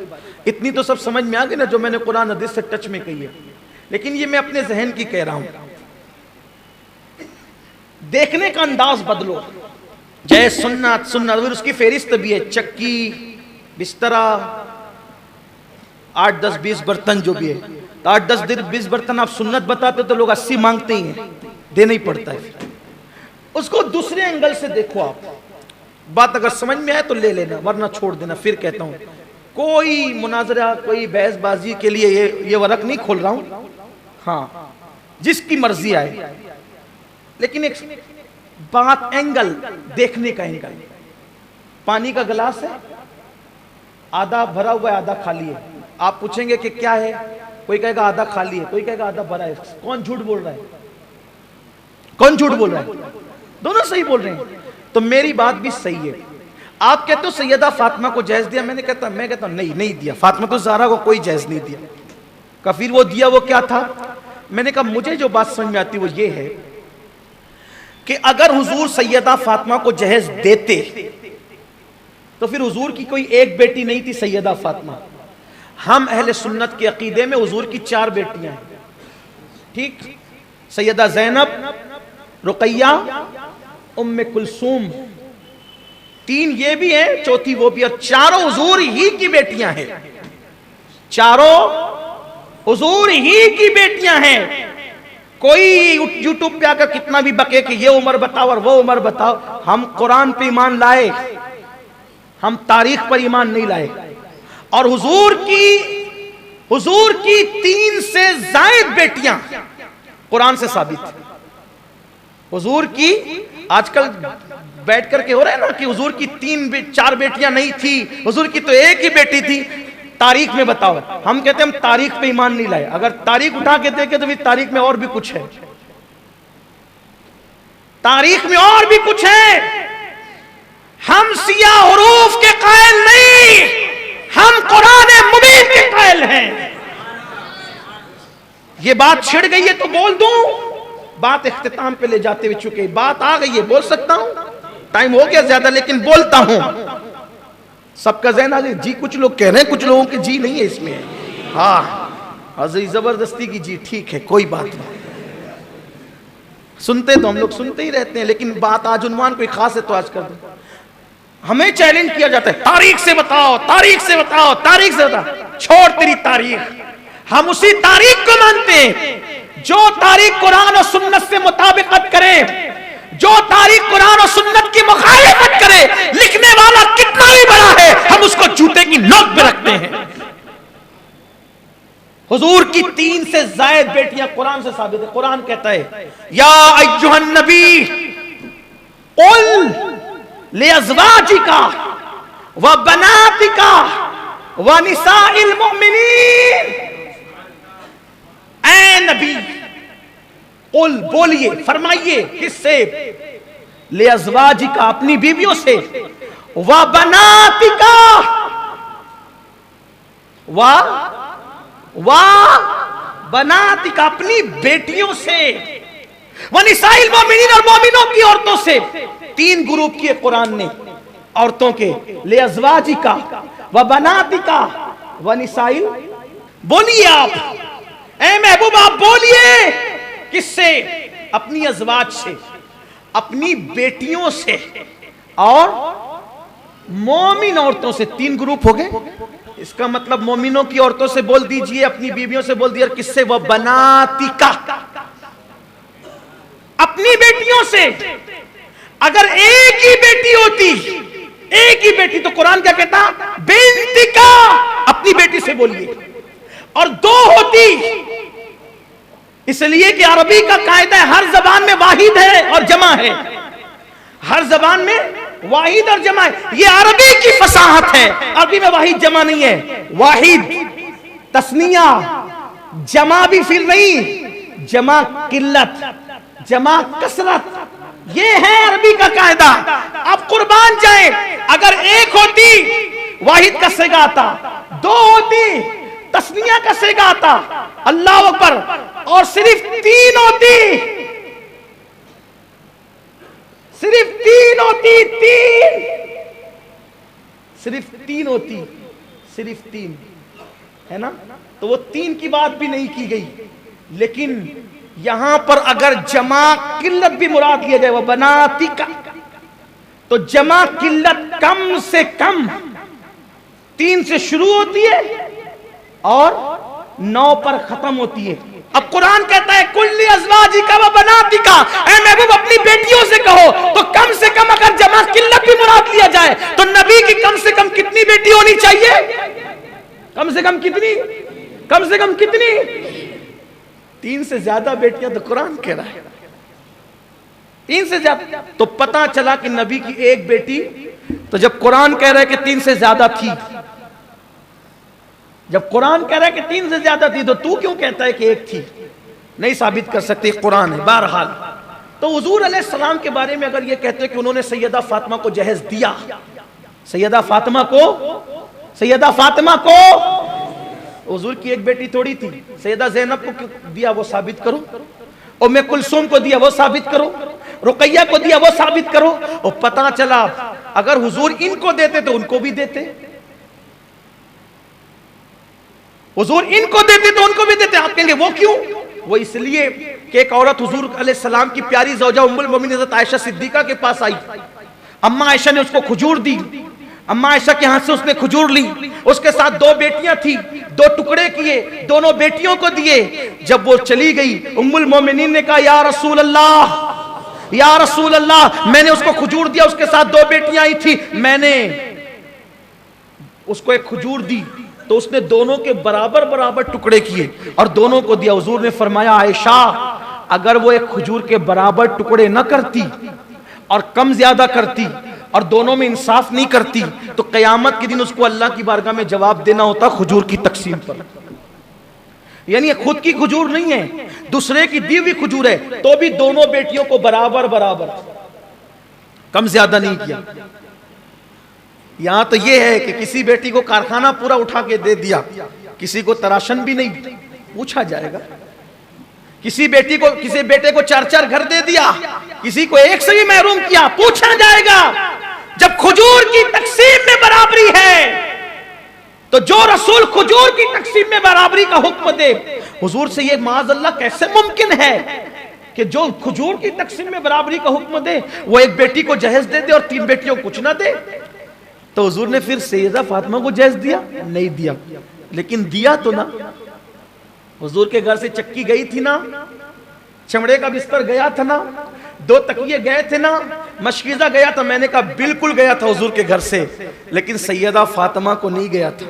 इतनी तो सब समझ में आ गई ना जो मैंने कुरान हदीस से टच में कही है, लेकिन ये मैं अपने जहन की कह रहा हूं। देखने का अंदाज बदलो। जय सुन्नत, सुन्नत उसकी फेरिस्त भी है, चक्की, बिस्तरा, 8 10 20 बर्तन जो भी है, तो 8 10 20 बर्तन आप सुन्नत बताते हो तो लोग 80 मांगते ही हैं, देना ही पड़ता है। उसको दूसरे एंगल से देखो आप, बात अगर समझ में आए तो ले लेना, वरना छोड़ देना। फिर कहता हूं कोई मुनाजरा, कोई बहसबाजी के लिए ये वर्क नहीं खोल रहा हूं, हाँ जिसकी मर्जी आए, लेकिन एक बात, एंगल, देखने का एंगल। पानी का गिलास है, आधा भरा हुआ है, आधा खाली है। आप पूछेंगे कि क्या है, कोई कहेगा आधा खाली है, कोई कहेगा आधा भरा है। कौन झूठ बोल रहा है? कौन झूठ बोल रहा है? दोनों सही बोल रहे हैं। तो मेरी बात भी सही है। आप कहते हो सैयदा फातिमा को जायज दिया, मैं कहता हूं नहीं दिया। फातिमा तो ज़हरा को कोई जायज नहीं दिया। कफिर वो दिया, वो क्या था? मैंने कहा मुझे जो बात समझ में आती वो ये है कि अगर हुजूर सैयदा फातिमा को जहेज देते तो फिर हुजूर की कोई एक बेटी नहीं थी सैयदा फातिमा। हम अहले सुन्नत के अकीदे में हुजूर की 4 बेटियां हैं, ठीक? सैयदा ज़ैनब, रुकैया, उम्मे कुलसूम, 3 ये भी है, चौथी वो भी, और चारों हुजूर ही की बेटियां हैं। चारों हुजूर ही की बेटियां हैं। कोई यूट्यूब पे आकर कितना भी बके कि ये उम्र बताओ और वो उम्र बताओ, हम कुरान पे ईमान लाए, हम तारीख पर ईमान नहीं लाए। और हुजूर की 3 से जायद बेटियां कुरान से साबित है। हुजूर की आजकल बैठ करके हो रहा है ना कि हुजूर की 4 बेटियां नहीं थी, हुजूर की तो एक ही बेटी थी, तारीख में बताओ। हम कहते हैं हम तारीख पे ईमान नहीं लाए। अगर तारीख उठा के देखे तो भी तारीख में और भी कुछ है, तारीख में और भी कुछ है। हम सिया हुरूफ के कायल नहीं, हम कुरान मुबीन के कायल हैं। ये बात छिड़ गई है तो बोल दूं, बात इख्तिताम पे ले जाते हुए चुके, बात आ गई है, बोल सकता हूं, टाइम हो गया ज्यादा लेकिन बोलता हूं। सबका ज़हन आ गया जी, कुछ लोग कह रहे हैं, कुछ लोगों की जी नहीं है इसमें, हाँ अजी जबरदस्ती की जी, ठीक है कोई बात नहीं। सुनते तो हम लोग सुनते ही रहते हैं, लेकिन बात आज उन्वान कोई खास है तो आज कर दो। हमें चैलेंज किया जाता है, तारीख से बताओ, तारीख से बताओ, तारीख से बताओ। छोड़ तेरी तारीख, हम उसी तारीख को मानते हैं जो तारीख कुरान और सुन्नत से मुताबिकत करे, जो तारीख कुरान और सुन्नत की मुखालिफत करे। लिखने वाला कितना भी बड़ा है, हम उसको जूते की नोक पे रखते हैं। हुजूर की 3 से जायद बेटियां कुरान से साबित है। कुरान कहता है या अय्युहन नबी कुल लिअज़वाजिका व बनातिका व निसाइल मुमिनीन। ऐ नबी, कुल बोलिए, फरमाइए, किससे? लिअज़वाजिका, अपनी बीवियों से, व बनातिका, व बनातिका, अपनी बेटियों से, व निसाइल मोमिनीन, और मोमिनों की औरतों से। 3 ग्रुप किए कुरान ने औरतों के, लिअज़वाजिका व बनातिका व निसाइल। बोलिए आप, ऐ महबूब आप बोलिए, किससे? अपनी अज़वाज से, अपनी बेटियों से और मोमिन औरतों से। 3 ग्रुप हो गए। इसका मतलब मोमिनों की औरतों से बोल दीजिए, अपनी बीवियों से बोल दिया, किससे? वह बनातिका, अपनी बेटियों से। अगर एक ही बेटी होती, एक ही बेटी, तो कुरान क्या कहता? बिन्तिका, अपनी बेटी से बोलिए। और 2 होती, इसलिए कि अरबी का कायदा है, हर जबान में वाहिद है और जमा है, हर जबान में वाहिद और जमा है। ये अरबी की फसाहत है, अरबी में वाहिद जमा नहीं है। वाहिद तस्निया, जमा भी फिर नहीं, जमा किल्लत, जमा कसरत, ये है अरबी का कायदा। अब कुर्बान जाए, अगर एक होती वाहिद का सेगा आता, 2 होती तस्निया का सेगा आता, अल्लाह अकबर, और सिर्फ 3 होती, सिर्फ 3 होती, 3, सिर्फ 3 होती, सिर्फ 3, है ना। तो वो 3 की बात भी नहीं की गई, लेकिन यहां पर अगर जमा किल्लत भी मुराद लिया जाए, वो बनाती का, तो जमा किल्लत कम से कम 3 से शुरू होती है और 9 पर खत्म होती है। अब कुरान कहता है कुल्ली अज़वाजी का व बनाती का, ऐ महबूब अपनी बेटियों से कहो, तो कम से कम अगर जमा किल्लत भी मुराद लिया जाए तो नबी की कम से कम कितनी बेटी होनी चाहिए? कम से कम कितनी? कम से कम कितनी? 3 से ज्यादा बेटियां तो कुरान कह रहा है, 3 से ज्यादा। तो पता चला कि नबी की एक बेटी, तो जब कुरान कह रहा है कि 3 से ज्यादा थी, जब कुरान कह रहा है कि 3 से ज्यादा थी, तो तू क्यों कहता है कि एक थी? नहीं साबित कर सकते, कुरान है। बहरहाल, तो हुजूर अलैहिस्सलाम के बारे में अगर ये कहते हैं कि उन्होंने सैयदा फातिमा को जहेज दिया, सैयदा फातिमा को, सैयदा फातिमा को, हुजूर की एक बेटी थोड़ी थी, सैयदा ज़ैनब को क्यों दिया वो साबित करो, उम्मे कुलसूम को दिया वो साबित करो, रुकैया को दिया वो साबित करो। और पता चला अगर हुजूर इनको देते तो उनको भी देते, हुजूर इनको देते तो उनको भी देते। आप कहेंगे वो क्यों? वो इसलिए कि एक औरत हुजूर अलैहिस्सलाम की प्यारी ज़ौजा उम्मुल मोमिनीन हज़रत आयशा सिद्दीका के पास आई, अम्मा आयशा ने उसको खजूर दी, अम्मा आयशा के हाथ से उसने खजूर ली, उसके साथ 2 बेटियां थी, 2 टुकड़े किए, दोनों बेटियों को दिए। जब वो चली गई, उम्मुल मोमिनीन ने कहा या रसूल अल्लाह, या रसूल अल्लाह, मैंने उसको खजूर दिया, उसके साथ 2 बेटियां आई थी, मैंने उसको एक खजूर दी तो उसने दोनों के बराबर बराबर टुकड़े किए और दोनों को दिया। हुजूर ने फरमाया आयशा, अगर वो एक खजूर के बराबर टुकड़े न करती और कम ज्यादा करती और दोनों में इंसाफ नहीं करती, तो कयामत के दिन उसको अल्लाह की बारगाह में जवाब देना होता खजूर की तकसीम पर। यानी खुद की खजूर नहीं है, दूसरे की दी हुई खजूर है, तो भी दोनों बेटियों को बराबर बराबर, कम ज्यादा नहीं किया। यहां तो यह है कि किसी बेटी को कारखाना पूरा उठा के दे दिया, किसी को तराशन भी नहीं पूछा जाएगा। किसी बेटी को, किसी बेटे को 4-4 घर दे दिया, किसी को एक से भी महरूम किया, पूछा जाएगा। जब खजूर की तकसीम में बराबरी है, तो जो रसूल खजूर की तकसीम में बराबरी का हुक्म दे, हुजूर से ये माज़अल्लाह कैसे मुमकिन है कि जो खजूर की तकसीम में बराबरी का हुक्म दे, वो एक बेटी को जहेज दे दे और 3 बेटियों को कुछ ना दे? तो हुजूर ने फिर सैयदा फातिमा को जहेज दिया? नहीं दिया, लेकिन दिया तो ना। हुजूर के घर से चक्की गई थी ना, चमड़े का बिस्तर गया था ना, 2 तकिए गए थे ना, मशकीज़ा गया था। मैंने कहा बिल्कुल गया था हुजूर के घर से, लेकिन सैयदा फातिमा को नहीं गया था।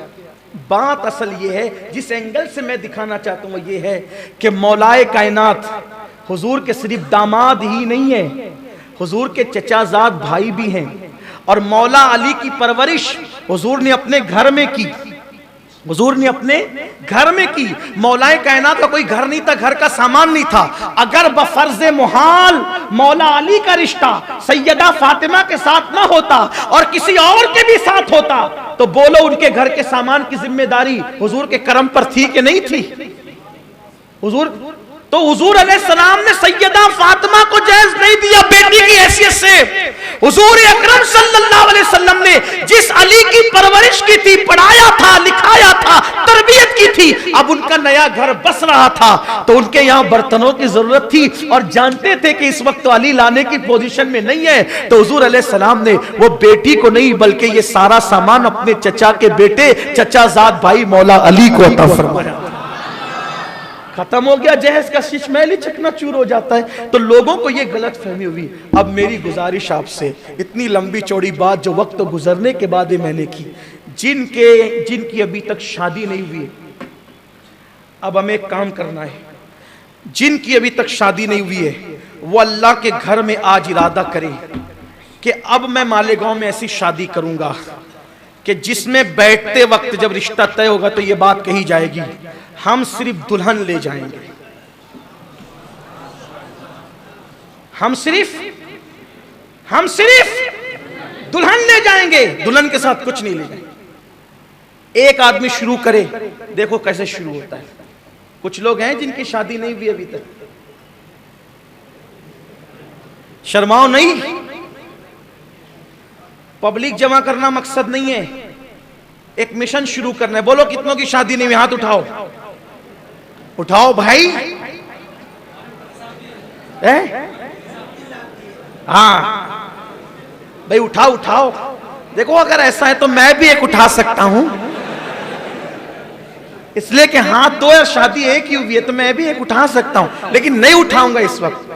बात असल ये है, जिस एंगल से मैं दिखाना चाहता हूँ वो ये है कि मौलाए कायनात हुजूर के सिर्फ दामाद ही नहीं है, हुजूर के चचाजाद भाई भी हैं। और मौला अली की परवरिश हुजूर ने अपने घर में की, हुजूर ने अपने घर में की। मौलाए कायनात का कोई घर नहीं था, घर का सामान नहीं था। अगर बफर्ज़े मुहाल मौला अली का रिश्ता सैयदा फातिमा के साथ ना होता और किसी और के भी साथ होता, तो बोलो उनके घर के सामान की जिम्मेदारी हुजूर के करम पर थी कि नहीं थी? हुजूर, तो हुजूर अलैहिस्सलाम ने सैयदा फातिमा को जहेज नहीं दिया बेटी की हैसियत से। हुजूर अकरम सल्लल्लाहु अलैहि वसल्लम ने जिस अली की परवरिश की थी, पढ़ाया था, लिखाया था, तरबियत की थी, अब उनका नया घर बस रहा था, तो उनके यहाँ बर्तनों की जरूरत थी और जानते थे कि इस वक्त तो अली लाने की पोजीशन में नहीं है, तो हुजूर अलैहिस्सलाम ने वो बेटी को नहीं बल्कि ये सारा सामान अपने चचा के बेटे, चचाजाद भाई मौला अली को अता फरमाया। खत्म हो गया जहेज का शिशमैल ही चकनाचूर हो जाता है। तो लोगों को ये गलत फहमी हुई। अब मेरी गुजारिश आपसे, इतनी लंबी चौड़ी बात जो वक्त गुजरने के बाद मैंने की, जिनकी अभी तक शादी नहीं हुई, अब हमें एक काम करना है। जिनकी अभी तक शादी नहीं हुई है वो अल्लाह के घर में आज इरादा करें कि अब मैं मालेगांव में ऐसी शादी करूंगा कि जिसमें बैठते वक्त जब रिश्ता तय होगा तो ये बात कही जाएगी, हम सिर्फ दुल्हन ले जाएंगे, हम सिर्फ दुल्हन ले जाएंगे, दुल्हन के साथ कुछ नहीं ले जाएंगे। एक आदमी शुरू करे, देखो कैसे शुरू होता है। कुछ लोग हैं जिनकी शादी नहीं हुई अभी तक, शर्माओ नहीं, पब्लिक जमा करना मकसद नहीं है, एक मिशन शुरू करना है। बोलो कितनों की शादी नहीं हुई, हाथ उठाओ, उठाओ भाई। हाँ भाई उठाओ उठाओ। देखो अगर ऐसा है तो मैं भी एक उठा सकता हूं, इसलिए कि हाथ दो या शादी एक ही हुई है तो मैं भी एक उठा सकता हूं, लेकिन नहीं उठाऊंगा इस वक्त।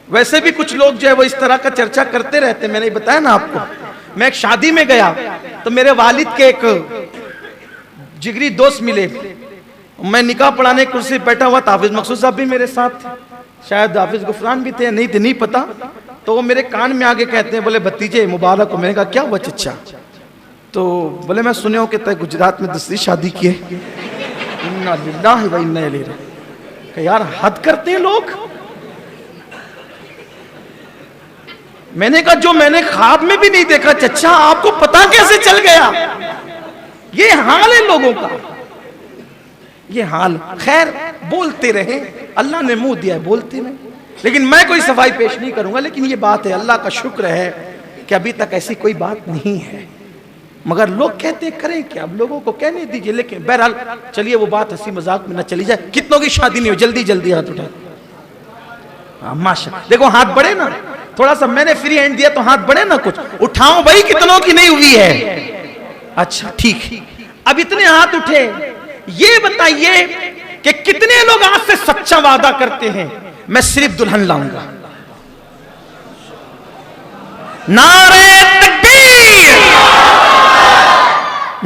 वैसे भी कुछ लोग जो है वो इस तरह का चर्चा करते रहते हैं। मैंने बताया ना आपको, मैं एक शादी में गया तो मेरे वालिद के एक जिगरी दोस्त मिले, मैं निकाह पढ़ाने कुर्सी बैठा हुआ, हाफिज मकसूद साहब भी मेरे साथ, शायद हाफिज गुफरान भी थे, नहीं थे नहीं पता। तो वो मेरे कान में आगे कहते हैं, बोले भतीजे मुबारक हो। मैंने कहा क्या हुआ चचा? तो बोले मैं सुने हो कि तय गुजरात में दूसरी शादी की है। इन्ना लिल्लाहि व इन्ना इलैहि राजिऊन। यार हद करते हैं लोग। मैंने कहा जो मैंने ख्वाब में भी नहीं देखा चचा, आपको पता कैसे चल गया? ये हाल है लोगों का, ये हाल। खैर बोलते रहे, अल्लाह ने मुंह दिया है, बोलते रहे, लेकिन मैं कोई सफाई पेश नहीं करूंगा। लेकिन ये बात है, अल्लाह का शुक्र है कि अभी तक ऐसी कोई बात नहीं है, मगर लोग कहते करें क्या, अब लोगों को कहने दीजिए। लेकिन बहरहाल चलिए वो बात हंसी मजाक में न चली जाए। कितनों की शादी नहीं हो, जल्दी जल्दी हाथ उठा। हाँ माशा, देखो हाथ बढ़े ना, थोड़ा सा मैंने फ्री हैंड दिया तो हाथ बढ़े ना, कुछ उठाओ भाई। कितनों की नहीं हुई है? अच्छा ठीक, अब इतने हाथ उठे, ये बताइए कि कितने लोग आज से सच्चा वादा करते हैं मैं सिर्फ दुल्हन लाऊंगा? नारे तकबीर,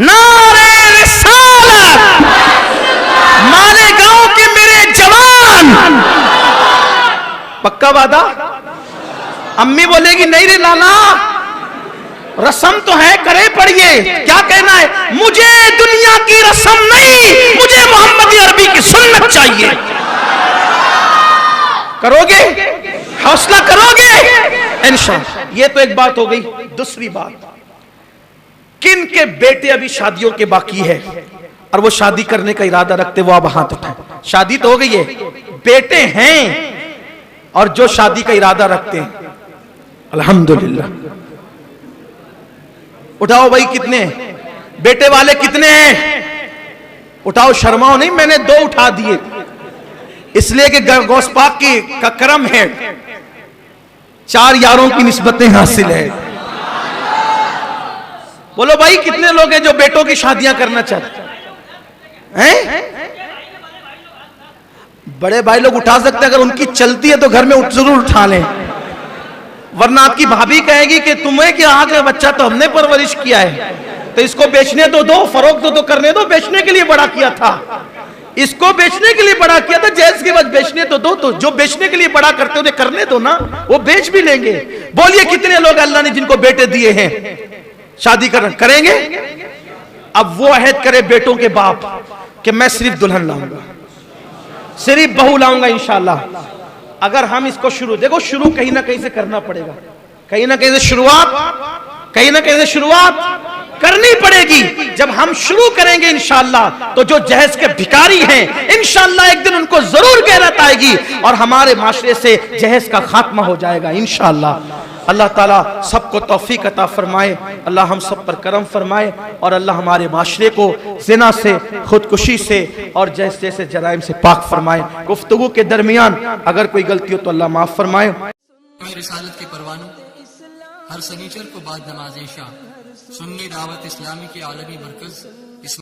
नारे रिसालत, मालेगांव के मेरे जवान। पक्का वादा? अम्मी बोलेगी नहीं रे लाला, रस्म तो है, करे पढ़िए। क्या कहना है? मुझे दुनिया की रस्म नहीं, मुझे मोहम्मद अरबी की सुन्नत चाहिए। करोगे? हौसला करोगे इंशाअल्लाह। ये तो एक बात हो गई। दूसरी बात, किन के बेटे अभी शादियों के बाकी है और वो शादी करने का इरादा रखते, वो अब हाथ उठाए। शादी तो हो गई है, बेटे हैं और जो शादी का इरादा रखते हैं, अल्हम्दुलिल्लाह। उठाओ भाई, कितने बेटे वाले कितने हैं? उठाओ, शर्माओ नहीं। मैंने 2 उठा दिए इसलिए कि गौस पाक की का करम है, 4 यारों की निस्बतें हासिल है। बोलो भाई कितने लोग हैं जो बेटों की शादियां करना चाहते हैं? बड़े भाई लोग उठा सकते हैं, अगर उनकी चलती है तो घर में जरूर उठा लें, वरना आपकी भाभी कहेगी कि तुम्हें क्या आ गया, बच्चा तो हमने परवरिश किया है, तो इसको बेचने तो दो, फरोख्त तो करने दो। बेचने के लिए बड़ा किया था, इसको बेचने के लिए बड़ा किया था, जैस के बाद बेचने तो दो। तो जो बेचने के लिए बड़ा करते उन्हें करने दो ना, वो बेच भी लेंगे। बोलिए कितने लोग अल्लाह ने जिनको बेटे दिए हैं शादी करेंगे? अब वो अहद करे बेटों के बाप कि मैं सिर्फ दुल्हन लाऊंगा, सिर्फ बहू लाऊंगा इंशाअल्लाह। अगर हम इसको शुरू, देखो शुरू कहीं ना कहीं से करना पड़ेगा, कहीं ना कहीं से शुरुआत, कहीं ना कहीं से शुरुआत करनी पड़ेगी। जब हम शुरू करेंगे इंशाअल्लाह तो जो जहेज के भिखारी हैं इंशाअल्लाह एक दिन उनको जरूर गैरत आएगी और हमारे माशरे से जहेज का खात्मा हो जाएगा इंशाअल्लाह। अल्लाह ताला सबको तौफीक अता फरमाए, अल्लाह हम सब पर करम फरमाए और अल्लाह हमारे माशरे को ज़िना से, खुदकुशी से और जैसे जैसे जराइम से पाक फरमाए। गुफ्तगू के दरमियान अगर कोई गलती हो तो अल्लाह माफ़ फरमाए। रिसालत के परवानों, हर सनीचर को बाद नमाज इशा सुन्नी दावत इस्लामी के आलमी मरकज